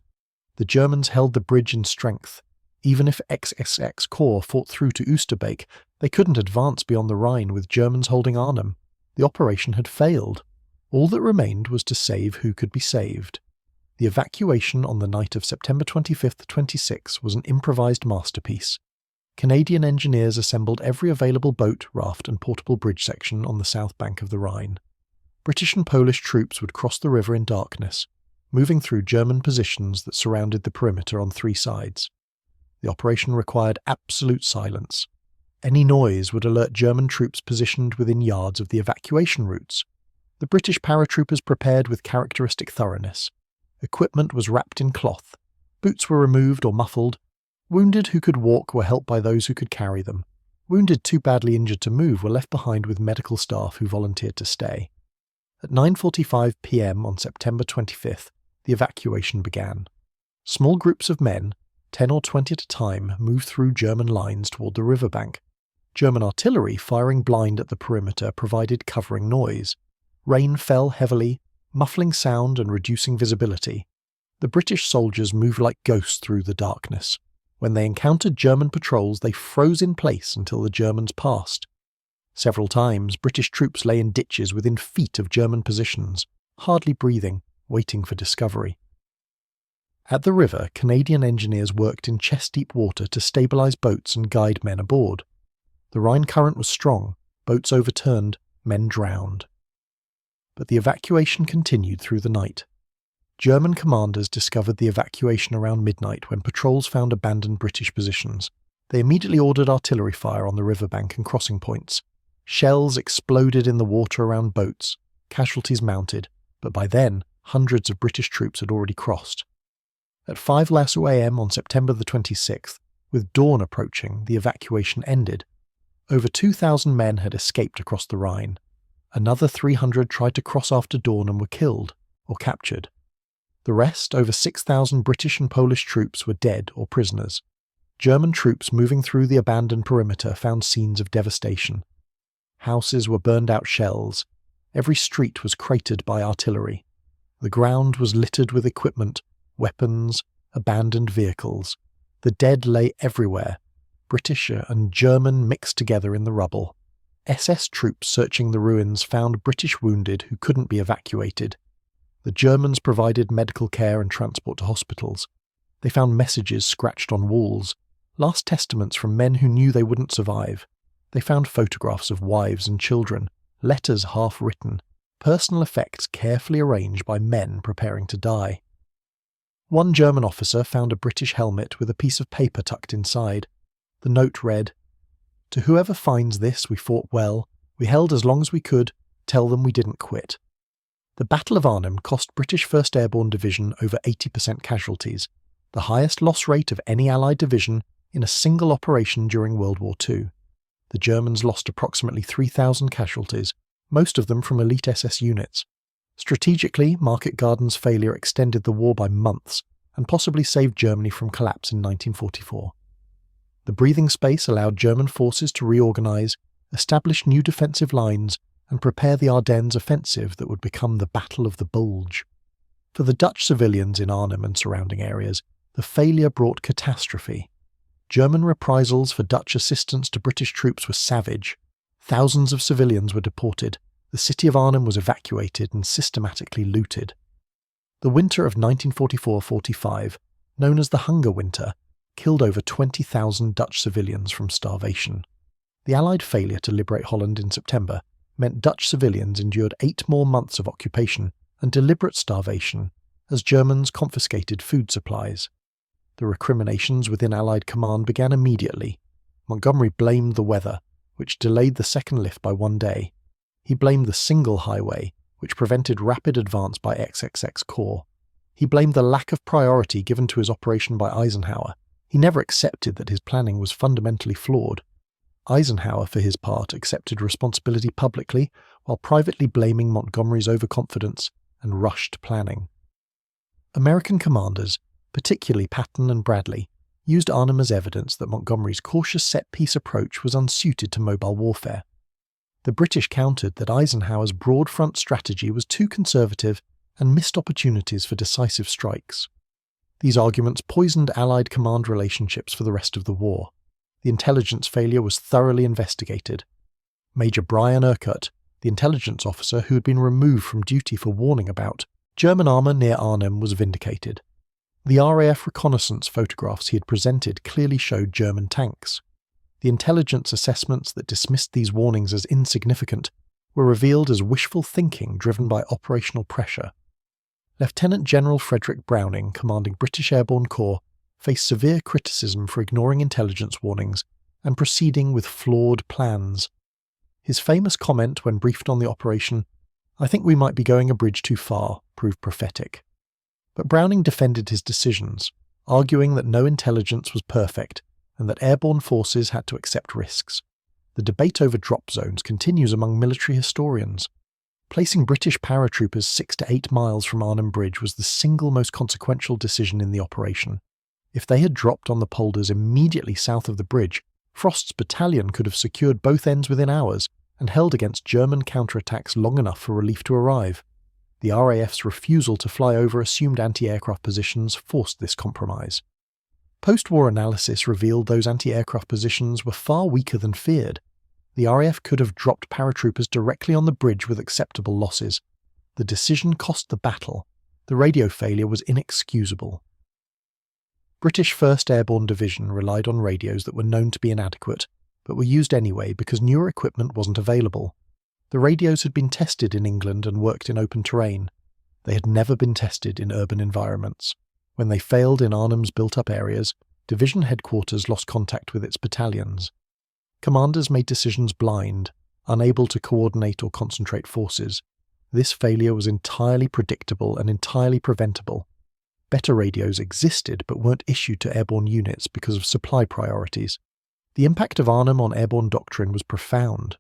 The Germans held the bridge in strength. Even if XXX Corps fought through to Oosterbeek, they couldn't advance beyond the Rhine with Germans holding Arnhem. The operation had failed. All that remained was to save who could be saved. The evacuation on the night of September 25-26 was an improvised masterpiece. Canadian engineers assembled every available boat, raft and portable bridge section on the south bank of the Rhine. British and Polish troops would cross the river in darkness, moving through German positions that surrounded the perimeter on 3 sides. The operation required absolute silence. Any noise would alert German troops positioned within yards of the evacuation routes. The British paratroopers prepared with characteristic thoroughness. Equipment was wrapped in cloth. Boots were removed or muffled. Wounded who could walk were helped by those who could carry them. Wounded too badly injured to move were left behind with medical staff who volunteered to stay. At 9:45 p.m. on September 25th, the evacuation began. Small groups of men, 10 or 20 at a time, moved through German lines toward the riverbank. German artillery firing blind at the perimeter provided covering noise. Rain fell heavily, muffling sound and reducing visibility. The British soldiers moved like ghosts through the darkness. When they encountered German patrols, they froze in place until the Germans passed. Several times, British troops lay in ditches within feet of German positions, hardly breathing, waiting for discovery. At the river, Canadian engineers worked in chest-deep water to stabilize boats and guide men aboard. The Rhine current was strong, boats overturned, men drowned. But the evacuation continued through the night. German commanders discovered the evacuation around midnight when patrols found abandoned British positions. They immediately ordered artillery fire on the riverbank and crossing points. Shells exploded in the water around boats, casualties mounted, but by then, hundreds of British troops had already crossed. At 5 Lasso a.m. on September the 26th, with dawn approaching, the evacuation ended. Over 2,000 men had escaped across the Rhine. Another 300 tried to cross after dawn and were killed or captured. The rest, over 6,000 British and Polish troops, were dead or prisoners. German troops moving through the abandoned perimeter found scenes of devastation. Houses were burned out shells. Every street was cratered by artillery. The ground was littered with equipment, weapons, abandoned vehicles. The dead lay everywhere. British and German mixed together in the rubble. SS troops searching the ruins found British wounded who couldn't be evacuated. The Germans provided medical care and transport to hospitals. They found messages scratched on walls, last testaments from men who knew they wouldn't survive. They found photographs of wives and children, letters half-written, personal effects carefully arranged by men preparing to die. One German officer found a British helmet with a piece of paper tucked inside. The note read, "To whoever finds this, we fought well, we held as long as we could, tell them we didn't quit." The Battle of Arnhem cost British 1st Airborne Division over 80% casualties, the highest loss rate of any Allied division in a single operation during World War II. The Germans lost approximately 3,000 casualties, most of them from elite SS units. Strategically, Market Garden's failure extended the war by months, and possibly saved Germany from collapse in 1944. The breathing space allowed German forces to reorganize, establish new defensive lines, and prepare the Ardennes offensive that would become the Battle of the Bulge. For the Dutch civilians in Arnhem and surrounding areas, the failure brought catastrophe. German reprisals for Dutch assistance to British troops were savage. Thousands of civilians were deported. The city of Arnhem was evacuated and systematically looted. The winter of 1944-45, known as the Hunger Winter, killed over 20,000 Dutch civilians from starvation. The Allied failure to liberate Holland in September meant Dutch civilians endured 8 more months of occupation and deliberate starvation as Germans confiscated food supplies. The recriminations within Allied command began immediately. Montgomery blamed the weather, which delayed the second lift by 1 day. He blamed the single highway, which prevented rapid advance by XXX Corps. He blamed the lack of priority given to his operation by Eisenhower. He never accepted that his planning was fundamentally flawed. Eisenhower, for his part, accepted responsibility publicly while privately blaming Montgomery's overconfidence and rushed planning. American commanders, particularly Patton and Bradley, used Arnhem as evidence that Montgomery's cautious set-piece approach was unsuited to mobile warfare. The British countered that Eisenhower's broad front strategy was too conservative and missed opportunities for decisive strikes. These arguments poisoned Allied command relationships for the rest of the war. The intelligence failure was thoroughly investigated. Major Brian Urquhart, the intelligence officer who had been removed from duty for warning about German armour near Arnhem, was vindicated. The RAF reconnaissance photographs he had presented clearly showed German tanks. The intelligence assessments that dismissed these warnings as insignificant were revealed as wishful thinking driven by operational pressure. Lieutenant General Frederick Browning, commanding British Airborne Corps, faced severe criticism for ignoring intelligence warnings and proceeding with flawed plans. His famous comment when briefed on the operation, "I think we might be going a bridge too far," proved prophetic. But Browning defended his decisions, arguing that no intelligence was perfect and that airborne forces had to accept risks. The debate over drop zones continues among military historians. Placing British paratroopers 6 to 8 miles from Arnhem Bridge was the single most consequential decision in the operation. If they had dropped on the polders immediately south of the bridge, Frost's battalion could have secured both ends within hours and held against German counterattacks long enough for relief to arrive. The RAF's refusal to fly over assumed anti-aircraft positions forced this compromise. Post-war analysis revealed those anti-aircraft positions were far weaker than feared. The RAF could have dropped paratroopers directly on the bridge with acceptable losses. The decision cost the battle. The radio failure was inexcusable. British 1st Airborne Division relied on radios that were known to be inadequate, but were used anyway because newer equipment wasn't available. The radios had been tested in England and worked in open terrain. They had never been tested in urban environments. When they failed in Arnhem's built-up areas, division headquarters lost contact with its battalions. Commanders made decisions blind, unable to coordinate or concentrate forces. This failure was entirely predictable and entirely preventable. Better radios existed but weren't issued to airborne units because of supply priorities. The impact of Arnhem on airborne doctrine was profound.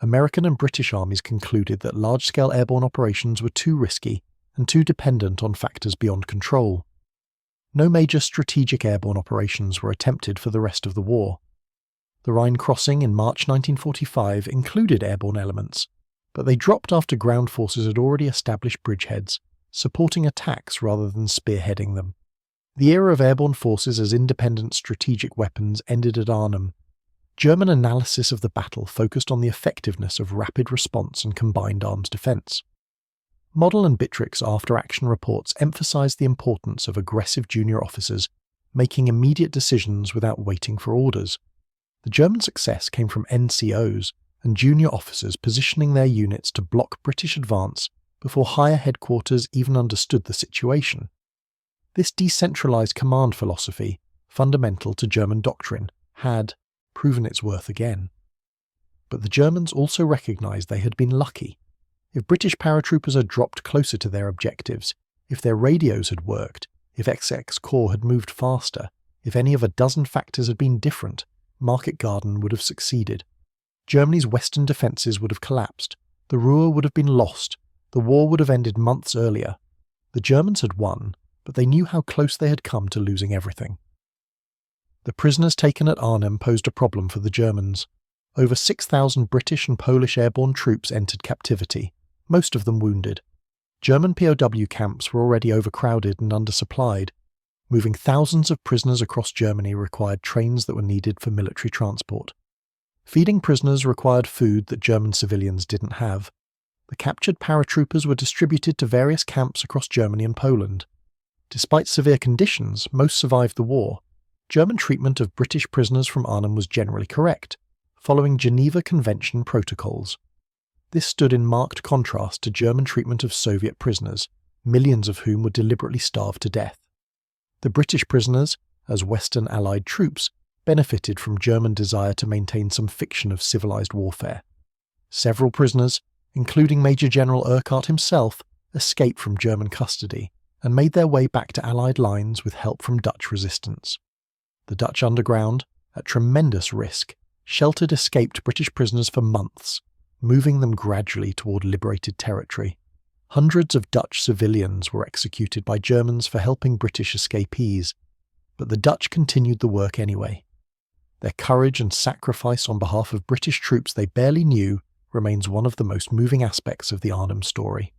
American and British armies concluded that large-scale airborne operations were too risky and too dependent on factors beyond control. No major strategic airborne operations were attempted for the rest of the war. The Rhine crossing in March 1945 included airborne elements, but they dropped after ground forces had already established bridgeheads, supporting attacks rather than spearheading them. The era of airborne forces as independent strategic weapons ended at Arnhem. German analysis of the battle focused on the effectiveness of rapid response and combined arms defence. Model and Bittrick's after-action reports emphasised the importance of aggressive junior officers making immediate decisions without waiting for orders. The German success came from NCOs and junior officers positioning their units to block British advance before higher headquarters even understood the situation. This decentralised command philosophy, fundamental to German doctrine, had proven its worth again. But the Germans also recognised they had been lucky. If British paratroopers had dropped closer to their objectives, if their radios had worked, if XX Corps had moved faster, if any of a dozen factors had been different, Market Garden would have succeeded. Germany's western defences would have collapsed, the Ruhr would have been lost, the war would have ended months earlier. The Germans had won, but they knew how close they had come to losing everything. The prisoners taken at Arnhem posed a problem for the Germans. Over 6,000 British and Polish airborne troops entered captivity, most of them wounded. German POW camps were already overcrowded and undersupplied. Moving thousands of prisoners across Germany required trains that were needed for military transport. Feeding prisoners required food that German civilians didn't have. The captured paratroopers were distributed to various camps across Germany and Poland. Despite severe conditions, most survived the war. German treatment of British prisoners from Arnhem was generally correct, following Geneva Convention protocols. This stood in marked contrast to German treatment of Soviet prisoners, millions of whom were deliberately starved to death. The British prisoners, as Western Allied troops, benefited from German desire to maintain some fiction of civilized warfare. Several prisoners, including Major General Urquhart himself, escaped from German custody and made their way back to Allied lines with help from Dutch resistance. The Dutch underground, at tremendous risk, sheltered escaped British prisoners for months, moving them gradually toward liberated territory. Hundreds of Dutch civilians were executed by Germans for helping British escapees, but the Dutch continued the work anyway. Their courage and sacrifice on behalf of British troops they barely knew remains one of the most moving aspects of the Arnhem story.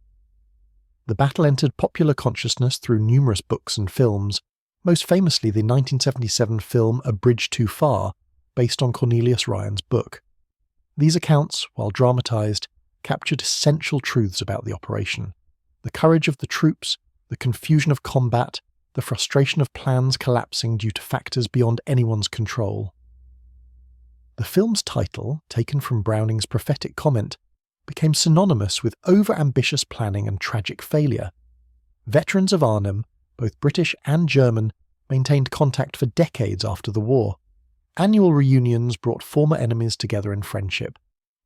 The battle entered popular consciousness through numerous books and films, most famously the 1977 film A Bridge Too Far, based on Cornelius Ryan's book. These accounts, while dramatized, captured essential truths about the operation: the courage of the troops, the confusion of combat, the frustration of plans collapsing due to factors beyond anyone's control. The film's title, taken from Browning's prophetic comment, became synonymous with over-ambitious planning and tragic failure. Veterans of Arnhem, both British and German, maintained contact for decades after the war. Annual reunions brought former enemies together in friendship.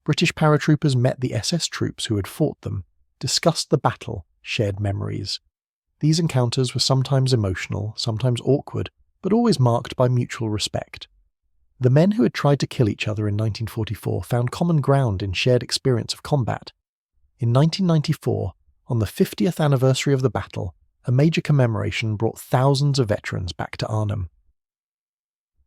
British paratroopers met the SS troops who had fought them, discussed the battle, shared memories. These encounters were sometimes emotional, sometimes awkward, but always marked by mutual respect. The men who had tried to kill each other in 1944 found common ground in shared experience of combat. In 1994, on the 50th anniversary of the battle, a major commemoration brought thousands of veterans back to Arnhem.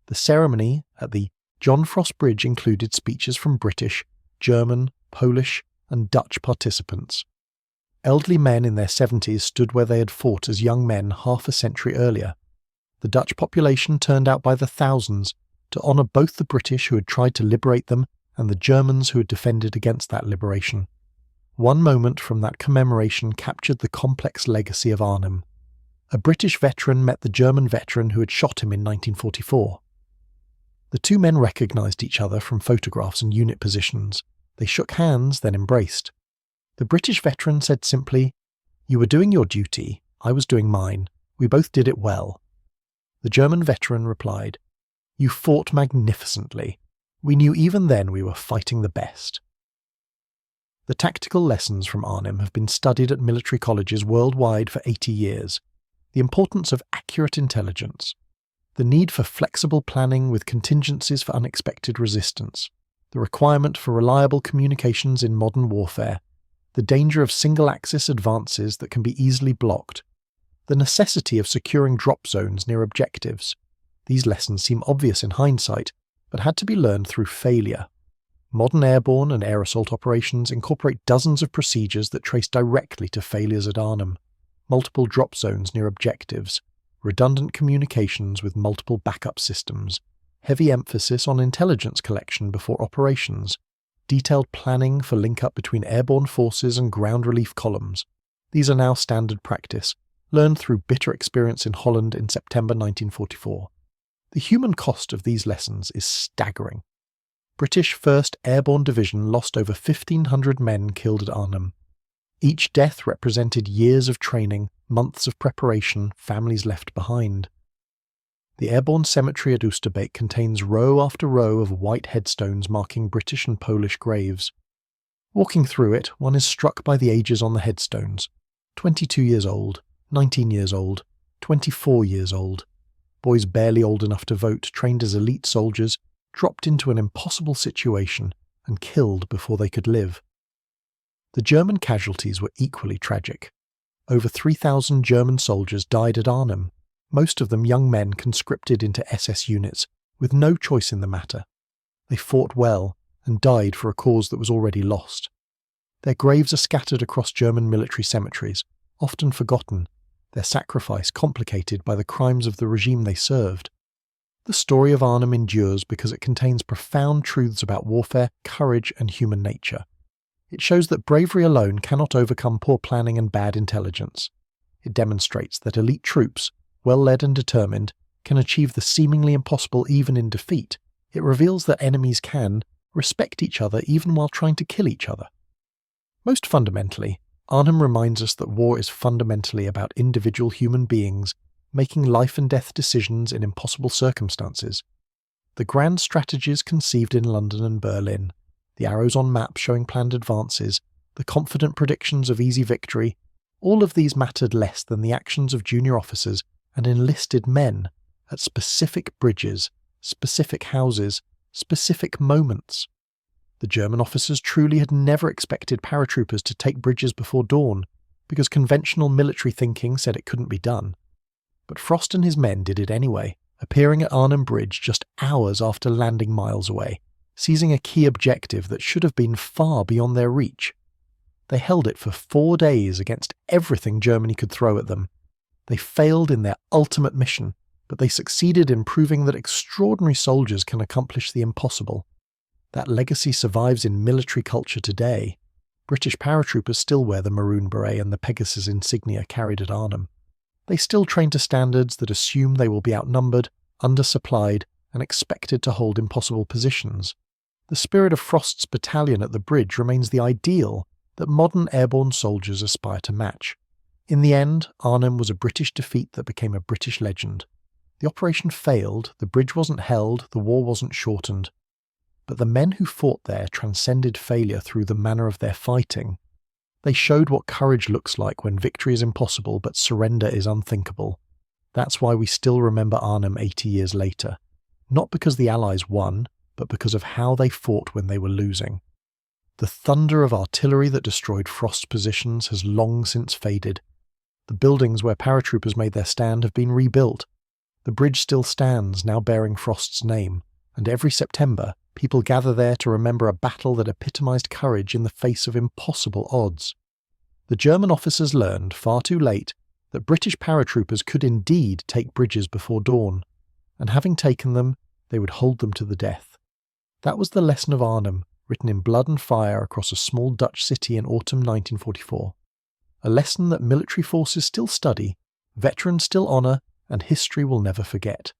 The ceremony at the John Frost Bridge included speeches from British, German, Polish, and Dutch participants. Elderly men in their 70s stood where they had fought as young men half a century earlier. The Dutch population turned out by the thousands to honour both the British who had tried to liberate them and the Germans who had defended against that liberation. One moment from that commemoration captured the complex legacy of Arnhem. A British veteran met the German veteran who had shot him in 1944. The two men recognised each other from photographs and unit positions. They shook hands, then embraced. The British veteran said simply, "You were doing your duty, I was doing mine. We both did it well." The German veteran replied, "You fought magnificently. We knew even then we were fighting the best." The tactical lessons from Arnhem have been studied at military colleges worldwide for 80 years. The importance of accurate intelligence, the need for flexible planning with contingencies for unexpected resistance, the requirement for reliable communications in modern warfare, the danger of single-axis advances that can be easily blocked, the necessity of securing drop zones near objectives. These lessons seem obvious in hindsight, but had to be learned through failure. Modern airborne and air assault operations incorporate dozens of procedures that trace directly to failures at Arnhem: multiple drop zones near objectives, redundant communications with multiple backup systems, heavy emphasis on intelligence collection before operations, detailed planning for link-up between airborne forces and ground relief columns. These are now standard practice, learned through bitter experience in Holland in September 1944. The human cost of these lessons is staggering. British 1st Airborne Division lost over 1,500 men killed at Arnhem. Each death represented years of training, months of preparation, families left behind. The Airborne Cemetery at Oosterbeek contains row after row of white headstones marking British and Polish graves. Walking through it, one is struck by the ages on the headstones: 22 years old, 19 years old, 24 years old. Boys barely old enough to vote, trained as elite soldiers, dropped into an impossible situation and killed before they could live. The German casualties were equally tragic. over 3,000 German soldiers died at Arnhem, most of them young men conscripted into SS units with no choice in the matter. They fought well and died for a cause that was already lost. Their graves are scattered across German military cemeteries, often forgotten, their sacrifice complicated by the crimes of the regime they served. The story of Arnhem endures because it contains profound truths about warfare, courage, and human nature. It shows that bravery alone cannot overcome poor planning and bad intelligence. It demonstrates that elite troops, well led and determined, can achieve the seemingly impossible even in defeat. It reveals that enemies can respect each other even while trying to kill each other. Most fundamentally, Arnhem reminds us that war is fundamentally about individual human beings making life and death decisions in impossible circumstances. The grand strategies conceived in London and Berlin, the arrows on maps showing planned advances, the confident predictions of easy victory, all of these mattered less than the actions of junior officers and enlisted men at specific bridges, specific houses, specific moments. The German officers truly had never expected paratroopers to take bridges before dawn, because conventional military thinking said it couldn't be done. But Frost and his men did it anyway, appearing at Arnhem Bridge just hours after landing miles away, seizing a key objective that should have been far beyond their reach. They held it for 4 days against everything Germany could throw at them. They failed in their ultimate mission, but they succeeded in proving that extraordinary soldiers can accomplish the impossible. That legacy survives in military culture today. British paratroopers still wear the maroon beret and the Pegasus insignia carried at Arnhem. They still train to standards that assume they will be outnumbered, undersupplied, and expected to hold impossible positions. The spirit of Frost's battalion at the bridge remains the ideal that modern airborne soldiers aspire to match. In the end, Arnhem was a British defeat that became a British legend. The operation failed, the bridge wasn't held, the war wasn't shortened. But the men who fought there transcended failure through the manner of their fighting. They showed what courage looks like when victory is impossible but surrender is unthinkable. That's why we still remember Arnhem 80 years later. Not because the Allies won, but because of how they fought when they were losing. The thunder of artillery that destroyed Frost's positions has long since faded. The buildings where paratroopers made their stand have been rebuilt. The bridge still stands, now bearing Frost's name, and every September, people gather there to remember a battle that epitomized courage in the face of impossible odds. The German officers learned, far too late, that British paratroopers could indeed take bridges before dawn, and having taken them, they would hold them to the death. That was the lesson of Arnhem, written in blood and fire across a small Dutch city in autumn 1944. A lesson that military forces still study, veterans still honour, and history will never forget.